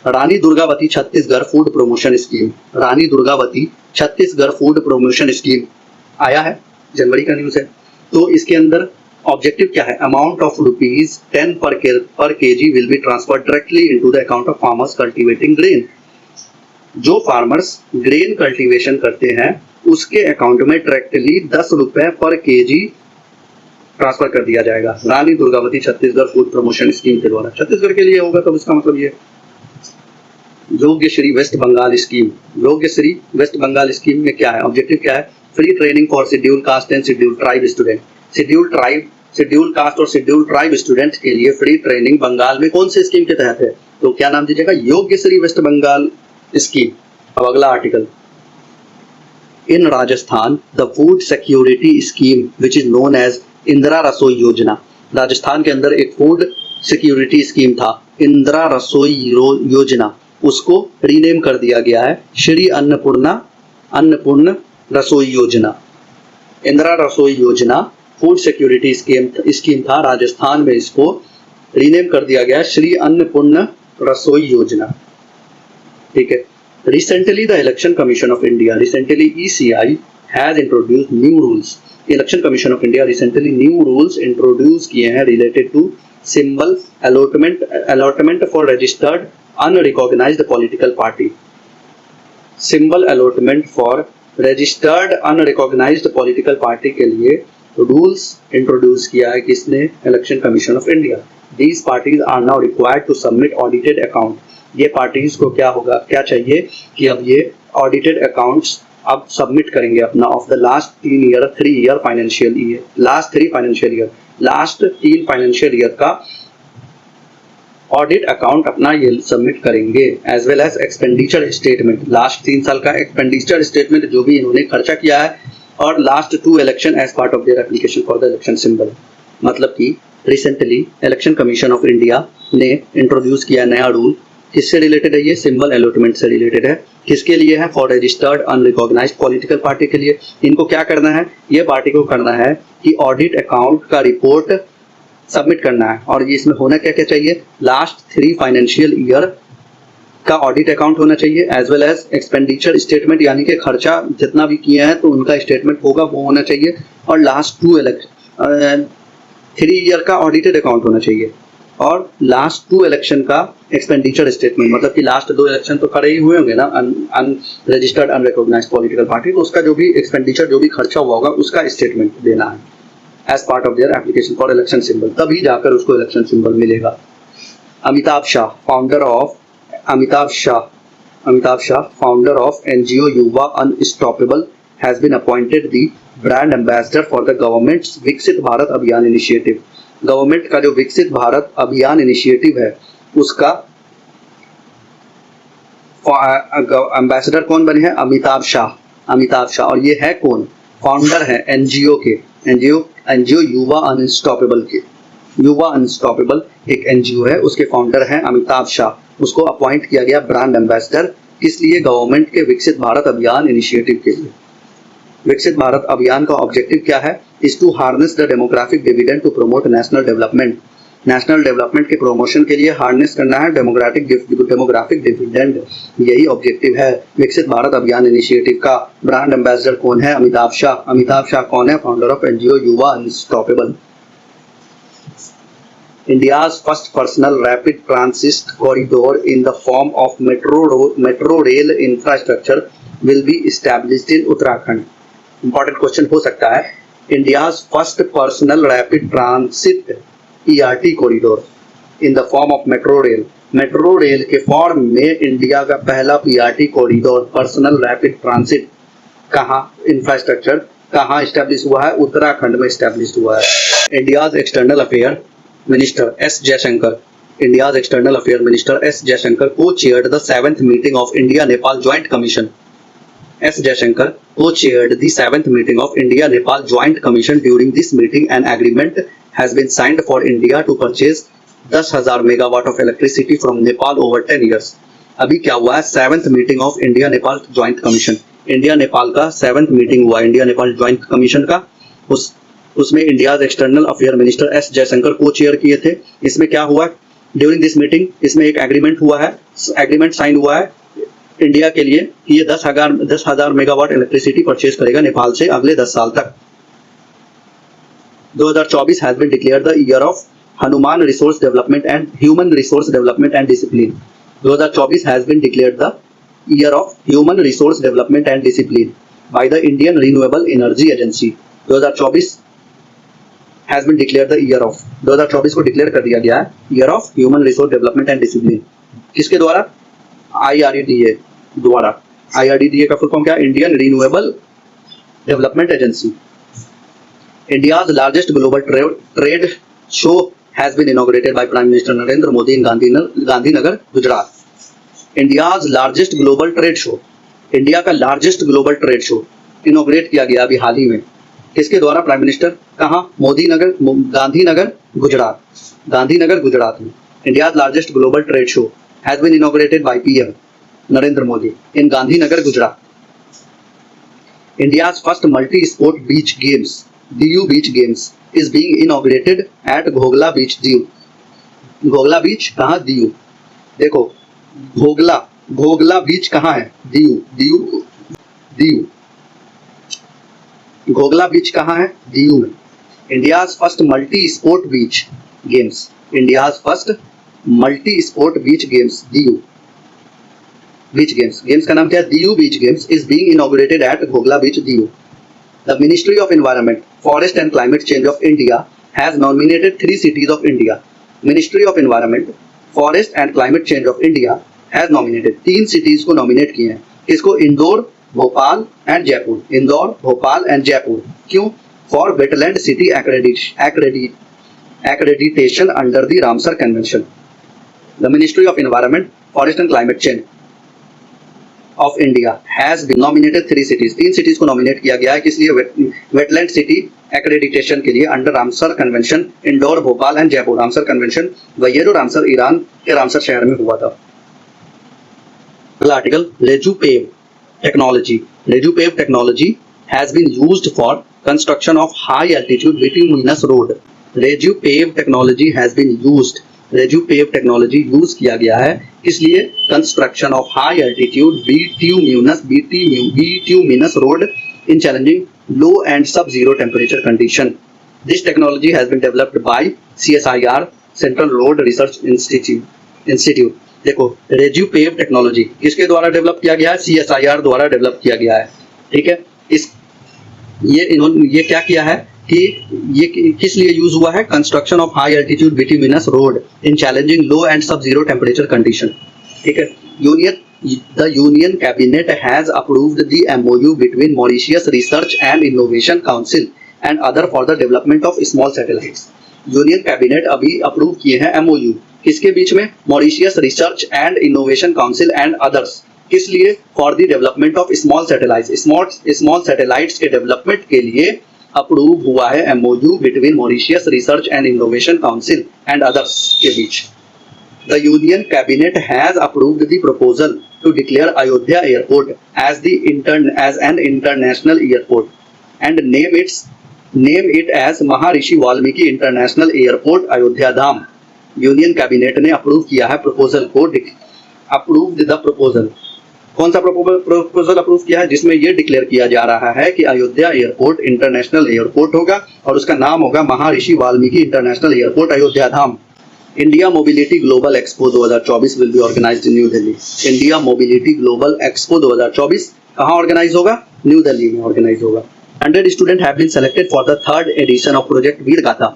Rani Durgavati Chhattisgarh food promotion scheme, Rani Durgavati Chhattisgarh food promotion scheme आया है, जनवरी का न्यूज है. तो इसके अंदर ऑब्जेक्टिव क्या है, अमाउंट ऑफ ₹10 पर kg will be transfer directly into the account of farmers cultivating grain. जो फार्मर्स ग्रेन कल्टीवेशन करते हैं उसके अकाउंट में डायरेक्टली ₹10 पर kg ट्रांसफर कर दिया जाएगा. Rani Durgavati Chhattisgarh food promotion scheme के द्वारा, छत्तीसगढ़ के लिए होगा तो इसका मतलब ये. Yogyashree west Bengal scheme, Yogyashree west Bengal scheme में क्या है, ऑब्जेक्टिव क्या है, free training for schedule caste and schedule tribe student. Schedule caste और शेड्यूल ट्राइब स्टूडेंट के लिए फ्री ट्रेनिंग बंगाल में कौन से स्कीम के तहत है, तो क्या नाम दीजिएगा, योग्यश्री वेस्ट बंगाल स्कीम. अब अगला article, in Rajasthan the food security scheme which is known as Indira Rasoi Yojana. Rajasthan के अंदर एक फूड सिक्योरिटी स्कीम था, इंदिरा रसोई योजना, उसको रीनेम कर दिया गया है श्री अन्नपूर्ण रसोई योजना. इंदिरा रसोई योजना फूड सिक्योरिटी स्कीम था, राजस्थान में इसको रीनेम कर दिया गया श्री अन्नपूर्ण रसोई योजना. ठीक है. Recently the election commission of India, recently ECI has introduced new rules. Election commission of India recently new rules introduce किए हैं related to symbol allotment for registered unrecognised political party. Symbol allotment for registered unrecognised political party के लिए रूल्स इंट्रोड्यूस किया है किसने, election commission of India. These parties are now required to submit audited account. ये पार्टीज को क्या होगा, क्या चाहिए कि अब ये ऑडिटेड अकाउंट्स अब सबमिट करेंगे अपना of the last 3 year financial year, last 3 financial year का ऑडिट अकाउंट अपना ये सबमिट करेंगे, as well as expenditure statement, last 3 साल का एक्सपेंडिचर स्टेटमेंट जो भी इन्होंने खर्चा किया है, और last 2 election as part of their application for the election symbol. मतलब कि recently election commission of India ने इंट्रोड्यूस किया नया रूल, किससे रिलेटेड है ये, सिंबल अलॉटमेंट से रिलेटेड है. किसके लिए है, for registered unrecognised political party के लिए. इनको क्या करना है, ये पार्टी को करना है कि ऑडिट अकाउंट का रिपोर्ट सबमिट करना है, और ये इसमें होना क्या क्या चाहिए, लास्ट 3 फाइनेंशियल ईयर का ऑडिट अकाउंट होना चाहिए, as well as expenditure statement, यानी कि खर्चा जितना भी किए हैं तो उनका स्टेटमेंट होगा वो होना चाहिए, और लास्ट 3 ईयर का ऑडिटेड अकाउंट होना चाहिए, और लास्ट 2 इलेक्शन का एक्सपेंडिचर स्टेटमेंट. मतलब कि लास्ट 2 इलेक्शन तो खड़े ही हुए होंगे ना, अनरजिस्टर्ड अनरिकॉग्नाइज्ड पॉलिटिकल पार्टी, तो उसका जो भी एक्सपेंडिचर जो भी खर्चा हुआ होगा उसका स्टेटमेंट देना है. As part of their application for election symbol, तभी जाकर उसको इलेक्शन सिंबल मिलेगा। Amitabh Shah founder of NGO Yuva unstoppable has been appointed the brand ambassador for the government's Viksit Bharat अभियान इनिशिएटिव। गवर्नमेंट का जो विकसित भारत अभियान इनिशिएटिव है उसका एम्बेसडर कौन बने हैं? अमिताभ शाह। और ये है कौन? फाउंडर है एनजीओ के, एनजीओ युवा अनस्टॉपेबल के। युवा अनस्टॉपेबल एक एनजीओ है, उसके फाउंडर हैं अमिताभ शाह। उसको अपॉइंट किया गया ब्रांड एम्बेसडर, इसलिए गवर्नमेंट के विकसित भारत अभियान इनिशिएटिव के लिए। विकसित भारत अभियान का ऑब्जेक्टिव क्या है? Is to harness the demographic dividend to promote national development. National development के प्रमोशन के लिए हार्नेस करना है डेमोग्राफिक डिविडेंड, यही ऑब्जेक्टिव है विकसित भारत अभियान इनिशिएटिव का। ब्रांड एम्बेसडर कौन है? अमिताभ शाह कौन है? Founder of NGO Yuva unstoppable. India's first personal rapid transit corridor in the form of metro rail infrastructure will be established in Uttarakhand. Important question हो सकता है। India's first personal rapid transit ERT corridor in the form of metro rail के फॉर्म में इंडिया का पहला PRT corridor personal rapid transit कहाँ इंफ्रास्ट्रक्चर कहाँ स्टैब्लिश हुआ है? उत्तराखंड में स्टैब्लिश हुआ है। India's external affair minister S Jaishankar co-chaired the 7th meeting of India-Nepal Joint Commission. S. Jaishankar co-chaired the 7th meeting of India-Nepal Joint Commission. During this meeting, an agreement has been signed for India to purchase 10,000 megawatt of electricity from Nepal over 10 years. अभी क्या हुआ है? 7th meeting of India-Nepal Joint Commission. India Nepal का 7th मीटिंग हुआ इंडिया नेपाल ज्वाइंट कमीशन का। उसमें India external affair minister S Jaishankar को चेयर किए थे। इसमें क्या हुआ? ड्यूरिंग दिस मीटिंग इसमें एक एग्रीमेंट हुआ है, एग्रीमेंट साइन हुआ है इंडिया के लिए कि ये 10,000 मेगावाट इलेक्ट्रिसिटी परचेज करेगा नेपाल से अगले 10 साल तक। 2024 has been declared the year of human resource development and human resource development and discipline. 2024 has been declared the year of human resource development and discipline by the Indian renewable energy agency. 2024 has been declared the year of 2024 को डिक्लेयर कर दिया गया है year of human resource development and discipline. किसके द्वारा? IRDA द्वारा। IRDA का फुल फॉर्म क्या है? Indian renewable development agency. India's largest global trade show has been inaugurated by prime minister Narendra Modi in Gandhinagar Gujarat. India's largest global trade show, India का largest global trade show inaugurate किया गया अभी हाल ही में। किसके द्वारा? Prime minister. कहाँ? गांधीनगर गुजरात में। India's largest global trade show has been inaugurated by PM Narendra Modi in Gandhinagar Gujarat. India's first multi sport beach games DU beach games is being inaugurated at Ghogla beach Diu. Ghogla beach कहाँ? दीव। देखो घोगला बीच कहाँ है? दीव। घोगला बीच कहाँ है? दीव में। India's first multi sport beach games, India's first multi sport beach games Diu beach games का नाम क्या है? Diu beach games is being inaugurated at Ghogla beach Diu. The ministry of environment forest and climate change of India has nominated 3 cities of India. Ministry of environment forest and climate change of India has nominated 3 cities को नॉमिनेट किए हैं। किसको? इंदौर, भोपाल एंड जयपुर। क्यों? For wetland city accreditation under the Ramsar Convention. The Ministry of Environment, Forest and Climate Change of India has been nominated 3 cities. 3 cities को नॉमिनेट किया गया है। किस लिए? वेटलैंड सिटी एक्रेडिटेशन के लिए under Ramsar convention. Indore, Bhopal and Jaipur. Ramsar convention वही जो रामसर ईरान के रामसर शहर में हुआ था। अगला article रेजुपेव technology has been used for construction of high altitude bituminous road. Rejupave technology has been used, Rejupave technology use किया गया है किस लिए? Construction of high altitude bituminous road in challenging low and sub zero temperature condition. This technology has been developed by CSIR central road research institute. देखो रेजुपेव टेक्नोलॉजी किसके द्वारा डेवलप किया गया है? CSIR द्वारा डेवलप किया गया है। ठीक है, ये क्या किया है? कि ये किस लिए यूज हुआ है, construction of high altitude bituminous road in challenging low and sub zero temperature condition. ठीक है, the Union Cabinet has approved the MOU between Mauritius Research and Innovation Council and other for the development of small satellites। Union cabinet अभी अप्रूव किए हैं MOU किसके बीच में, Mauritius research and innovation council and others. किस लिए, for the development of small satellites, small satellites के डेवलपमेंट के लिए अप्रूव हुआ है MOU between Mauritius research and innovation council and others के बीच। The Union Cabinet has approved the proposal to declare Ayodhya Airport as an international airport and name it as Maharishi Valmiki International Airport Ayodhya Dham। Union cabinet ने अप्रूव किया है प्रपोजल को, अप्रूव्ड द प्रपोजल। कौन सा प्रपोजल अप्रूव किया है, जिसमें यह डिक्लेयर किया जा रहा है कि अयोध्या एयरपोर्ट इंटरनेशनल एयरपोर्ट होगा और उसका नाम होगा Maharishi Valmiki international airport Ayodhya Dham. India mobility global expo 2024 will be organised in new Delhi. India mobility global expo 2024 कहाँ ऑर्गेनाइज होगा, न्यू दिल्ली में ऑर्गेनाइज होगा। 100 student have been selected for the third edition of project Veer Gatha.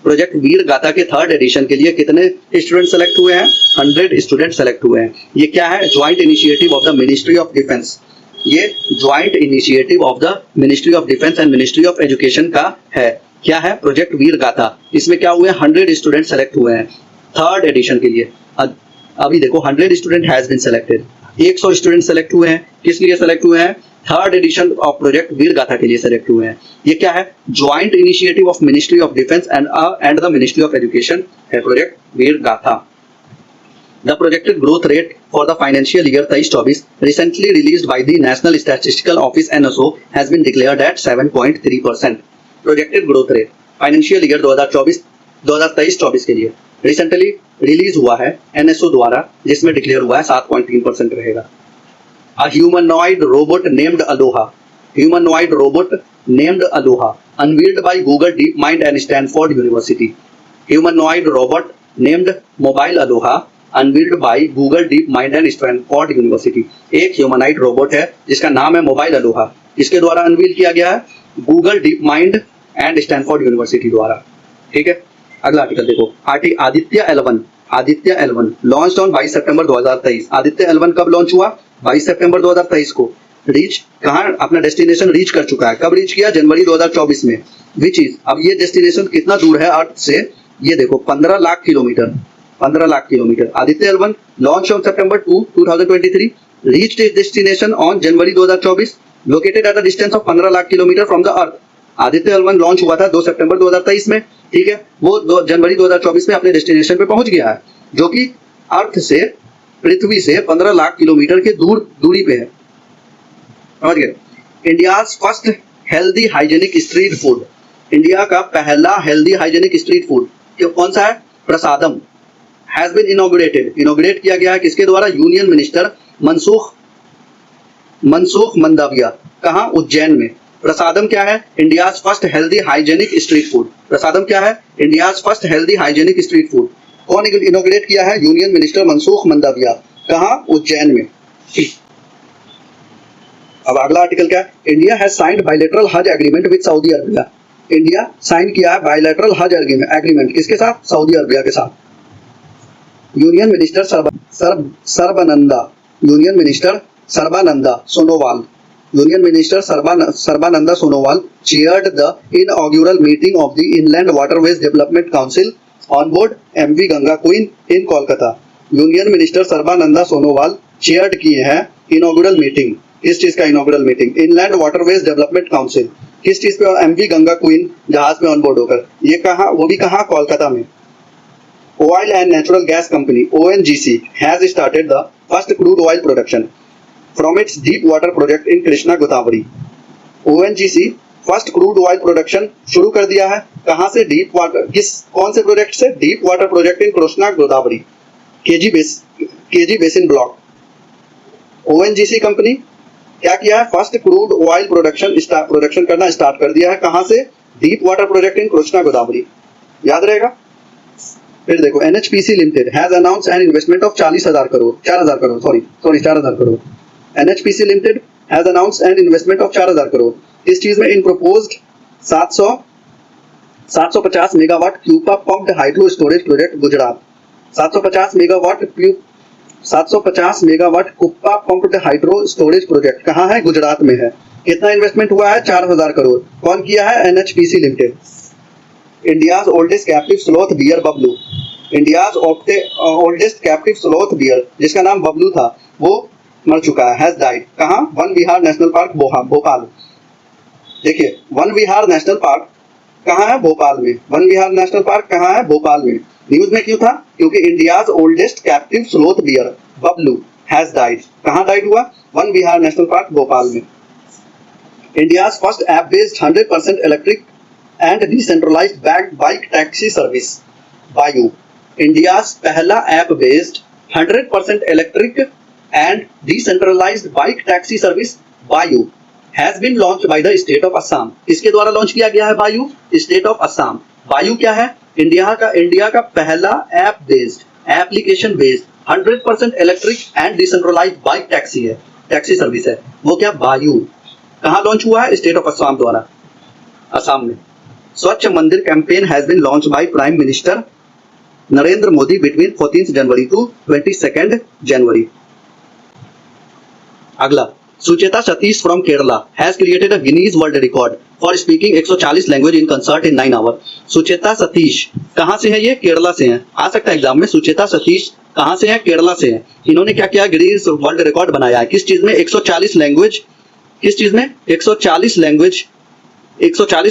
Project Veer Gatha के थर्ड एडिशन के लिए कितने स्टूडेंट सेलेक्ट हुए हैं, 100 स्टूडेंट सेलेक्ट हुए हैं। ये क्या है, joint initiative of the ministry of defence. ये joint initiative of the ministry of defence and ministry of education का है। क्या है, प्रोजेक्ट वीर गाथा। इसमें क्या हुए, 100 स्टूडेंट सेलेक्ट हुए हैं थर्ड एडिशन के लिए। अभी देखो 100 student has been selected, 100 student select हुए हैं। किस लिए सेलेक्ट हुए हैं, third edition of project Veer Gatha के लिए सेलेक्ट हुए हैं। ये क्या है, joint initiative of ministry of defence and the ministry of education है project Veer Gatha. The projected growth rate for the financial year 23-24 recently released by the national statistical office NSO has been declared at 7.3%। Projected growth rate financial year 2023-24 के लिए रिसेंटली रिलीज हुआ है NSO द्वारा, जिसमें डिक्लेयर हुआ है 7.3% रहेगा। A humanoid robot named Aloha, unveiled by Google DeepMind and Stanford University। Humanoid robot named Mobile Aloha, unveiled by Google DeepMind and Stanford University। एक ह्यूमनाइड रोबोट है जिसका नाम है मोबाइल अलोहा, इसके द्वारा अनवील किया गया है Google DeepMind and Stanford university द्वारा। ठीक है, अगला आर्टिकल देखो, Aditya L1 launch on 22 September 2023। Aditya L1 कब लॉन्च हुआ, 22 सितंबर 2023 को। रीच कहाँ, अपना डेस्टिनेशन रीच कर चुका है। कब रीच किया, जनवरी 2024 में। विच इज, अब ये डेस्टिनेशन कितना दूर है अर्थ से, ये देखो 15 lakh kilometre. 15 lakh kilometre. Aditya L1 launch on September 2, 2023, reached it's destination on January 2024, located at a distance of 15 lakh kilometre from the earth. Aditya L1 launch हुआ था 2 सितंबर 2023 में। ठीक है, वो जनवरी 2024 में अपने डेस्टिनेशन पे पहुंच गया है, जो कि अर्थ से, पृथ्वी से 15 लाख किलोमीटर के दूरी पे है। समझ गए। India's first healthy hygienic street food, India का पहला हेल्दी हाइजेनिक स्ट्रीट फूड कौन सा है, प्रसादम, हैज बीन इनॉग्रेट किया गया है किसके द्वारा, यूनियन मिनिस्टर मनसुख मंडाविया। कहाँ, उज्जैन में। प्रसादम क्या है, India's first healthy hygienic street food. Prasadam क्या है, India's first healthy hygienic street food. कौन इनॉग्रेट किया है, यूनियन मिनिस्टर मनसुख मंडाविया। कहाँ, उज्जैन में। अब अगला आर्टिकल क्या है, India has signed bilateral Haj agreement with Saudi Arabia. India sign किया है बायलैटरल हज एग्रीमेंट किसके साथ, सऊदी अरबिया के साथ। Union minister Sarbananda Sonowal chaired the inaugural meeting of the Inland Waterways Development Council on board MV Ganga Queen in Kolkata। Union minister Sarbananda Sonowal chaired किए हैं इनॉग्रल मीटिंग। किस चीज का inaugural meeting, inland waterways development council. किस चीज पे, MV गंगा क्वीन जहाज पे ऑन बोर्ड होकर। ये कहा, वो भी कहा, कोलकाता में। Oil and Natural Gas Company ONGC has started the first crude oil production from its deep water project in Krishna Godavari। ONGC first crude oil production शुरू कर दिया है। कहां से, डीप वाटर, कौन से प्रोजेक्ट से, deep water project in Krishna Godavari KG basin block. ONGC company क्या किया है, फर्स्ट क्रूड ऑयल प्रोडक्शन करना स्टार्ट कर दिया है। कहां से, deep water project in Krishna Godavari. याद रहेगा। फिर देखो, NHPC limited has announce an investment of 4,000 crore. NHPC limited has announce an investment of 4,000 crore. इस चीज में in proposed 750 megawatt Kuppa pumped hydro storage project Gujarat. 750 megawatt Kuppa pumped hydro storage project कहाँ है? गुजरात में है। कितना इन्वेस्टमेंट हुआ है? 4000 करोड़। कौन किया है? NHPC limited. India's oldest captive sloth bear Bablu. India's oldest captive sloth beer जिसका नाम बबलू था वो मर चुका है, हैज डाइड। कहाँ? One Vihar national park Bhopal. देखिए वन विहार नेशनल पार्क कहाँ है? भोपाल में। वन विहार नेशनल पार्क कहाँ है? भोपाल में। न्यूज में क्यों था? क्योंकि India's oldest captive sloth bear Bablu has died. कहाँ डाइड हुआ? वन विहार नेशनल पार्क भोपाल में। India's first app based 100% electric and decentralised bike taxi service Bayu. India's पहला app based 100% electric and decentralised bike taxi service Bayu has been launched by the state of Assam. किसके द्वारा लॉन्च किया गया है बायू? State of Assam. बायू क्या है? इंडिया का पहला app based, application based 100% electric and decentralised bike taxi है, टैक्सी सर्विस है। वो क्या? बायू। कहाँ लॉन्च हुआ है? स्टेट ऑफ असम द्वारा, असम में। Swachh Mandir campaign has been launch by prime minister Narendra Modi between 14 January to 22 January. अगला, Sucheta Satish from Kerala has created a Guinness world record for speaking 140 language in concert in 9 hour. Sucheta Satish कहाँ से है? ये केरला से हैं। आ सकता है एग्जाम में। सुचेता सतीश कहाँ से है? केरला से है। इन्होंने क्या किया? गिनीज वर्ल्ड रिकॉर्ड बनाया है। किस चीज में? 140 लैंग्वेज। किस चीज में? 140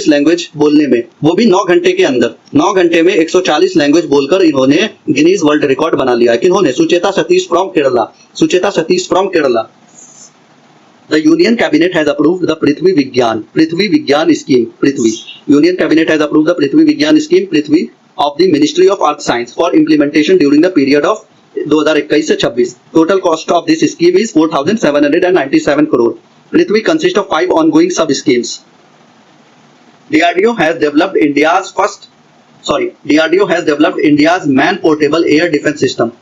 लैंग्वेज बोलने में, वो भी 9 घंटे के अंदर। 9 घंटे में 140 लैंग्वेज बोलकर इन्होंने गिनीज वर्ल्ड रिकॉर्ड बना लिया है। किन्होंने? Sucheta Satish from Kerala. Sucheta Satish from Kerala. The Union Cabinet has approved the Prithvi Vigyan scheme. Union Cabinet has approved the Prithvi Vigyan scheme Prithvi of the Ministry of Earth Science for implementation during the period of 2021 से 26. Total cost of this scheme is 4,797 crore. Prithvi consists of 5 ongoing sub schemes. DRDO has developed India's man portable air defense system.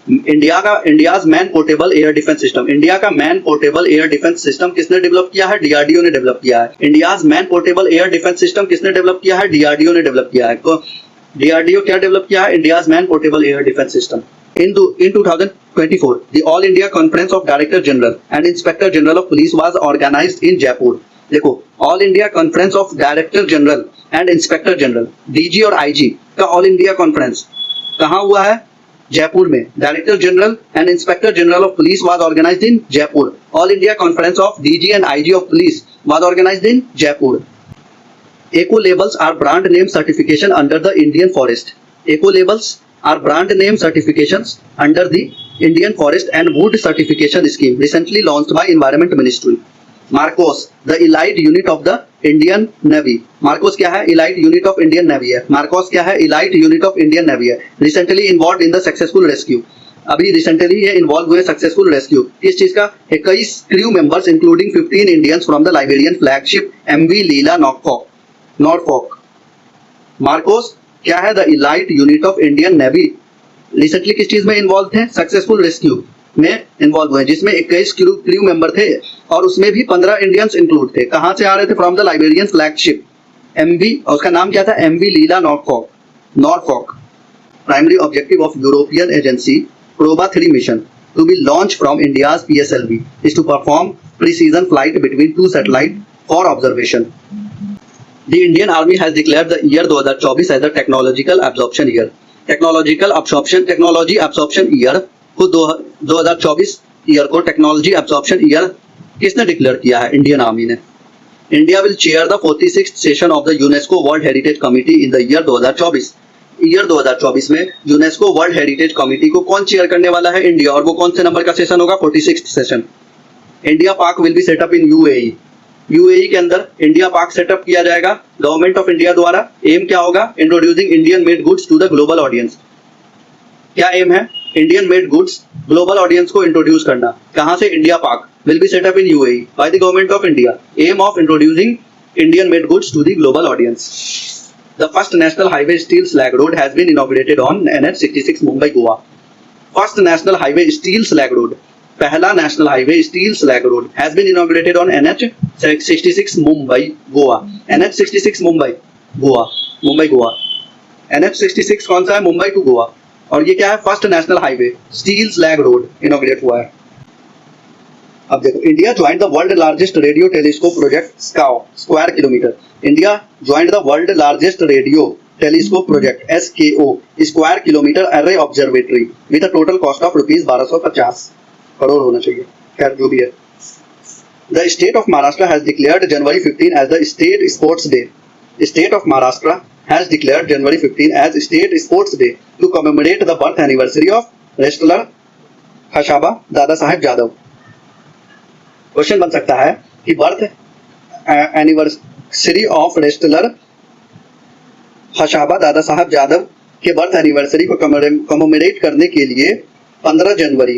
India's man portable air defence system. India का man portable air defence system किसने डेवलप किया है? डीआरडीओ ने डेवलप किया है। India's man portable air defence system किसने डेवलप किया है? डीआरडीओ ने डेवलप किया है। डीआरडीओ क्या डेवलप किया है? India's man portable air defence system. In 2024, the All India Conference of Director General and Inspector General of Police was organized in Jaipur. देखो, All India Conference of Director General and Inspector General, DG और IG का All India Conference कहाँ हुआ है? जयपुर में। Director general and inspector general of police was organised in Jaipur. All India conference of DG and IG of police was organised in Jaipur. Eco labels are brand name certification under the Indian Forest. Eco labels are brand name certifications under the Indian Forest and Wood Certification Scheme recently launched by Environment Ministry. Marcos, the elite unit of the Indian Navy. Marcos क्या है? Elite unit of Indian Navy है। Marcos क्या है? Elite unit of Indian Navy है। Recently involved in the successful rescue. अभी रिसेंटली ये इन्वॉल्व हुए सक्सेसफुल रेस्क्यू। किस चीज का? 21 crew members including 15 Indians from the Liberian flagship MV Lila Norfolk. Marcos क्या है? The elite unit of Indian navy. Recently किस चीज में इन्वॉल्व थे? सक्सेसफुल रेस्क्यू में इन्वॉल्व हुए, जिसमें 21 क्रू मेंबर थे और उसमें भी 15 इंडियंस इंक्लूड थे। कहां से आ रहे थे? From the Liberian flagship MV, और उसका नाम क्या था? MV Lila Norfolk. Primary objective of European agency Proba 3 mission to be launch from India's PSLV is to perform precision flight between 2 satellite for observation. The Indian Army has declared the year 2024 as the technological absorption year. Technology absorption year को 2024 ईयर को टेक्नोलॉजी एब्जॉर्प्शन ईयर किसने डिक्लेयर किया है? इंडियन आर्मी ने। India will chair the 46th session of the UNESCO world heritage committee in the year 2024। Year 2024 में यूनेस्को वर्ल्ड हेरिटेज कमिटी को कौन चेयर करने वाला है? इंडिया। और वो कौन से नंबर का सेशन होगा? 46th session. India park will be setup in UAE के अंदर इंडिया पाक सेटअप किया जाएगा गवर्नमेंट ऑफ इंडिया द्वारा। एम क्या होगा? Introducing Indian made goods to the global audience. क्या एम है? Indian made goods global audience को इंट्रोड्यूस करना। कहां से? India park will be setup in UAE by the government of India. Aim of introducing Indian made goods to the global audience. The first national highway steel slag road has been inaugurated on NH66 Mumbai Goa. First national highway steel slag road, पहला national highway steel slag road has been inaugurated on NH66 Mumbai Goa. NH66 Mumbai Goa Mumbai Goa. NH66 कौन सा है? मुंबई टू गोवा। और ये क्या है? First national highway steel slag road inaugurate हुआ है। अब देखो, India joined the world largest radio telescope project SKAO square kilometre. India joined the world largest radio telescope project SKO square kilometre array observatory with a total cost of rupees 1250 crore होना चाहिए, खैर जो भी है। The state of Maharashtra has declared January 15 as the state sports day. State of Maharashtra has declared January 15 as state sports day to commemorate the birth anniversary of wrestler Khashaba Dada Saheb Jadhav. Question बन सकता है कि birth anniversary of wrestler Khashaba Dada Saheb Jadav के बर्थ एनिवर्सरी को कमेमोरेट करने के लिए 15 जनवरी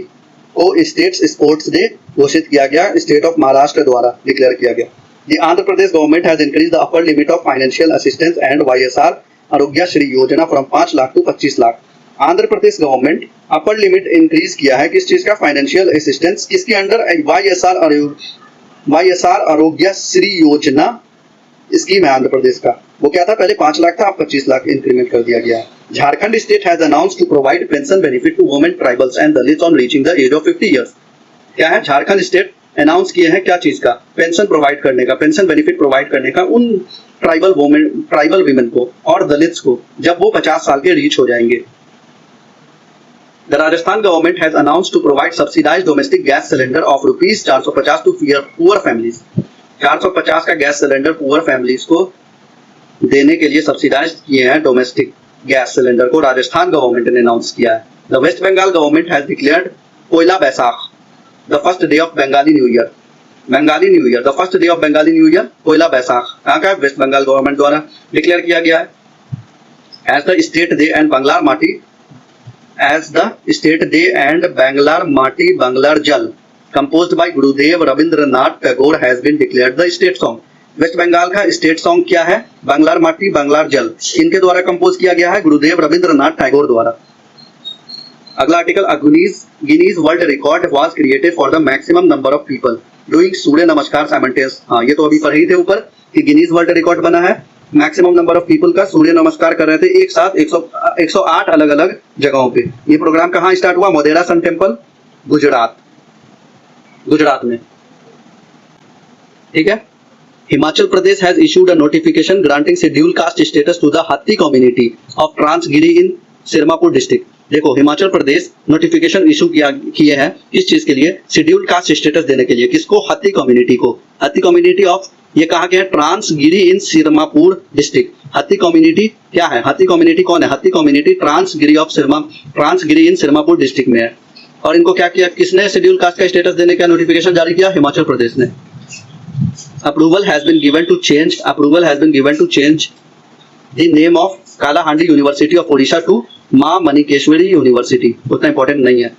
को स्टेट स्पोर्ट्स डे घोषित किया गया, स्टेट ऑफ महाराष्ट्र द्वारा डिक्लेयर किया गया। The Andhra Pradesh government has increase the upper limit of financial assistance and YSR Aarogyasri Yojana from 5 lakh to 25 lakh. Andhra Pradesh government upper limit increase किया है किस चीज का? Financial assistance. किसके under? YSR Aarogyasri Yojana scheme है आंध्र प्रदेश का। वो क्या था? पहले 5 लाख था, अब 25 लाख इंक्रीमेंट कर दिया गया है। Jharkhand state has announced to provide pension benefit to women tribals and Dalits on reaching the age of 50 years. क्या है? झारखंड स्टेट अनाउंस किए हैं क्या चीज का? पेंशन प्रोवाइड करने का, पेंशन बेनिफिट प्रोवाइड करने का उन ट्राइबल वीमेन को और दलित्स को जब वो 50 साल के रीच हो जाएंगे। The Rajasthan government has announced to provide subsidized domestic gas cylinder of rupees 450 to poor families। 450 का गैस सिलेंडर पुअर फैमिलीज को देने के लिए सब्सिडाइज किए हैं डोमेस्टिक गैस सिलेंडर को, राजस्थान गवर्नमेंट ने अनाउंस किया है। The west Bengal government has declared Poila Baisakh the first day of Bengali new year. The first day of Bengali new year Poila Baisakh कहाँ का है? वेस्ट बंगाल गवर्नमेंट द्वारा डिक्लेयर किया गया है। As the state day and Banglar Mati as the state day and Banglar Mati Banglar Jal composed by Gurudev Rabindranath Tagore has been declared the state song। West Bengal का स्टेट सॉन्ग क्या है? बांग्लार माटी बांग्लार जल। इनके द्वारा कंपोज किया गया है गुरुदेव रविंद्रनाथ टैगोर द्वारा। अगला article, Guinness world record was created for the maximum number of people doing Surya Namaskar simultaneous. हाँ, ये तो अभी पढ़ ही थे ऊपर कि गिनीज वर्ल्ड रिकॉर्ड बना है मैक्सिमम नंबर ऑफ पीपल का। सूर्य नमस्कार कर रहे थे एक साथ 108 अलग अलग जगहों पे। ये प्रोग्राम कहाँ स्टार्ट हुआ? मोढेरा सन टेम्पल, गुजरात में। ठीक है। Himachal Pradesh has issued a notification granting schedule caste status to the Hatti community of Transgiri in Sirmaur district. देखो, हिमाचल प्रदेश नोटिफिकेशन इशू किए हैं किस चीज के लिए? शेड्यूल कास्ट स्टेटस देने के लिए। किसको? हाथी कम्युनिटी को। हाथी कम्युनिटी ऑफ, ये कहा गया है ट्रांसगिरी इन सिरमापुर डिस्ट्रिक्ट। हाथी कम्युनिटी क्या है? हाथी कम्युनिटी कौन है? हाथी community Transgiri in Sirmaur district में है। और इनको क्या किया? किसने शेड्यूल कास्ट का स्टेटस देने का नोटिफिकेशन जारी किया? हिमाचल प्रदेश ने। Approval has been given to change the name of Kalahandi University of Odisha to Maa Manikeshwari University. उतना इंपॉर्टेंट नहीं है।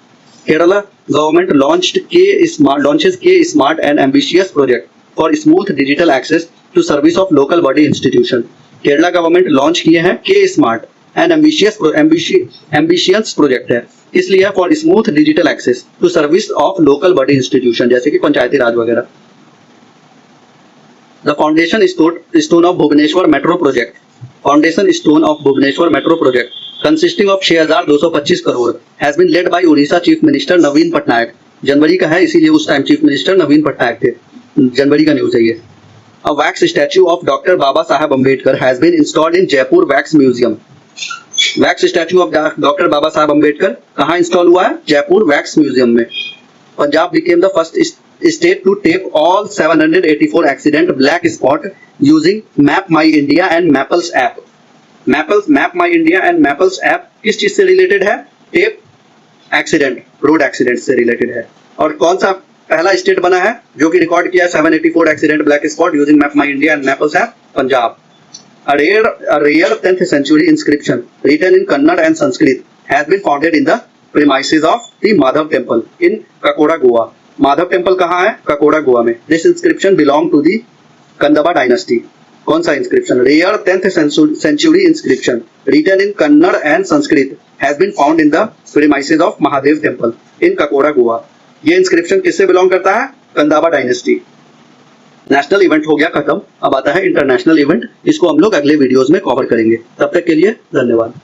Kerala government launches K smart and ambitious project for smooth digital access to service of local body institution. Kerala government launch किए हैं K smart and ambitious project है, इसलिए for smooth digital access to service of local body institution, जैसे कि पंचायती राज वगैरह। The foundation stone of Bhubaneswar metro project consisting of 6,225 crore has been led by Odisha Chief Minister Naveen Patnaik. जनवरी का है, इसीलिए उस time chief minister Naveen Patnaik थे। जनवरी का न्यूज है ये। A wax statue of Dr. Baba Saheb Ambedkar has been installed in Jaipur Wax Museum। Wax statue of Dr. Baba Saheb Ambedkar कहाँ इंस्टॉल हुआ है? जयपुर वैक्स म्यूजियम में। Punjab became the first state to tape all 784 accident black spot using Map My India and Mappls app। Map My India and Mappls app किस चीज से रिलेटेड है? टेप एक्सीडेंट, रोड एक्सीडेंट से रिलेटेड है। और कौन सा पहला स्टेट बना है जो कि रिकॉर्ड किया 784 accident black spot using map my India and Maples app? Punjab. A rare 10th century inscription written in Kannada and Sanskrit has been founded in the premises of the Madhav Temple in Kakoda, Goa। Madhav temple कहाँ है? ककोड़ा, गोवा में। This inscription belong to the Kandava dynasty। कौन सा inscription? Rare 10th century inscription written in Kannada and Sanskrit has been found in the premises of Mahadev Temple in Kakoda, Goa। ये इंस्क्रिप्शन किससे बिलोंग करता है? कंदावा डायनेस्टी। नेशनल इवेंट हो गया खत्म, अब आता है इंटरनेशनल इवेंट, इसको हम लोग अगले वीडियोस में कवर करेंगे। तब तक के लिए धन्यवाद।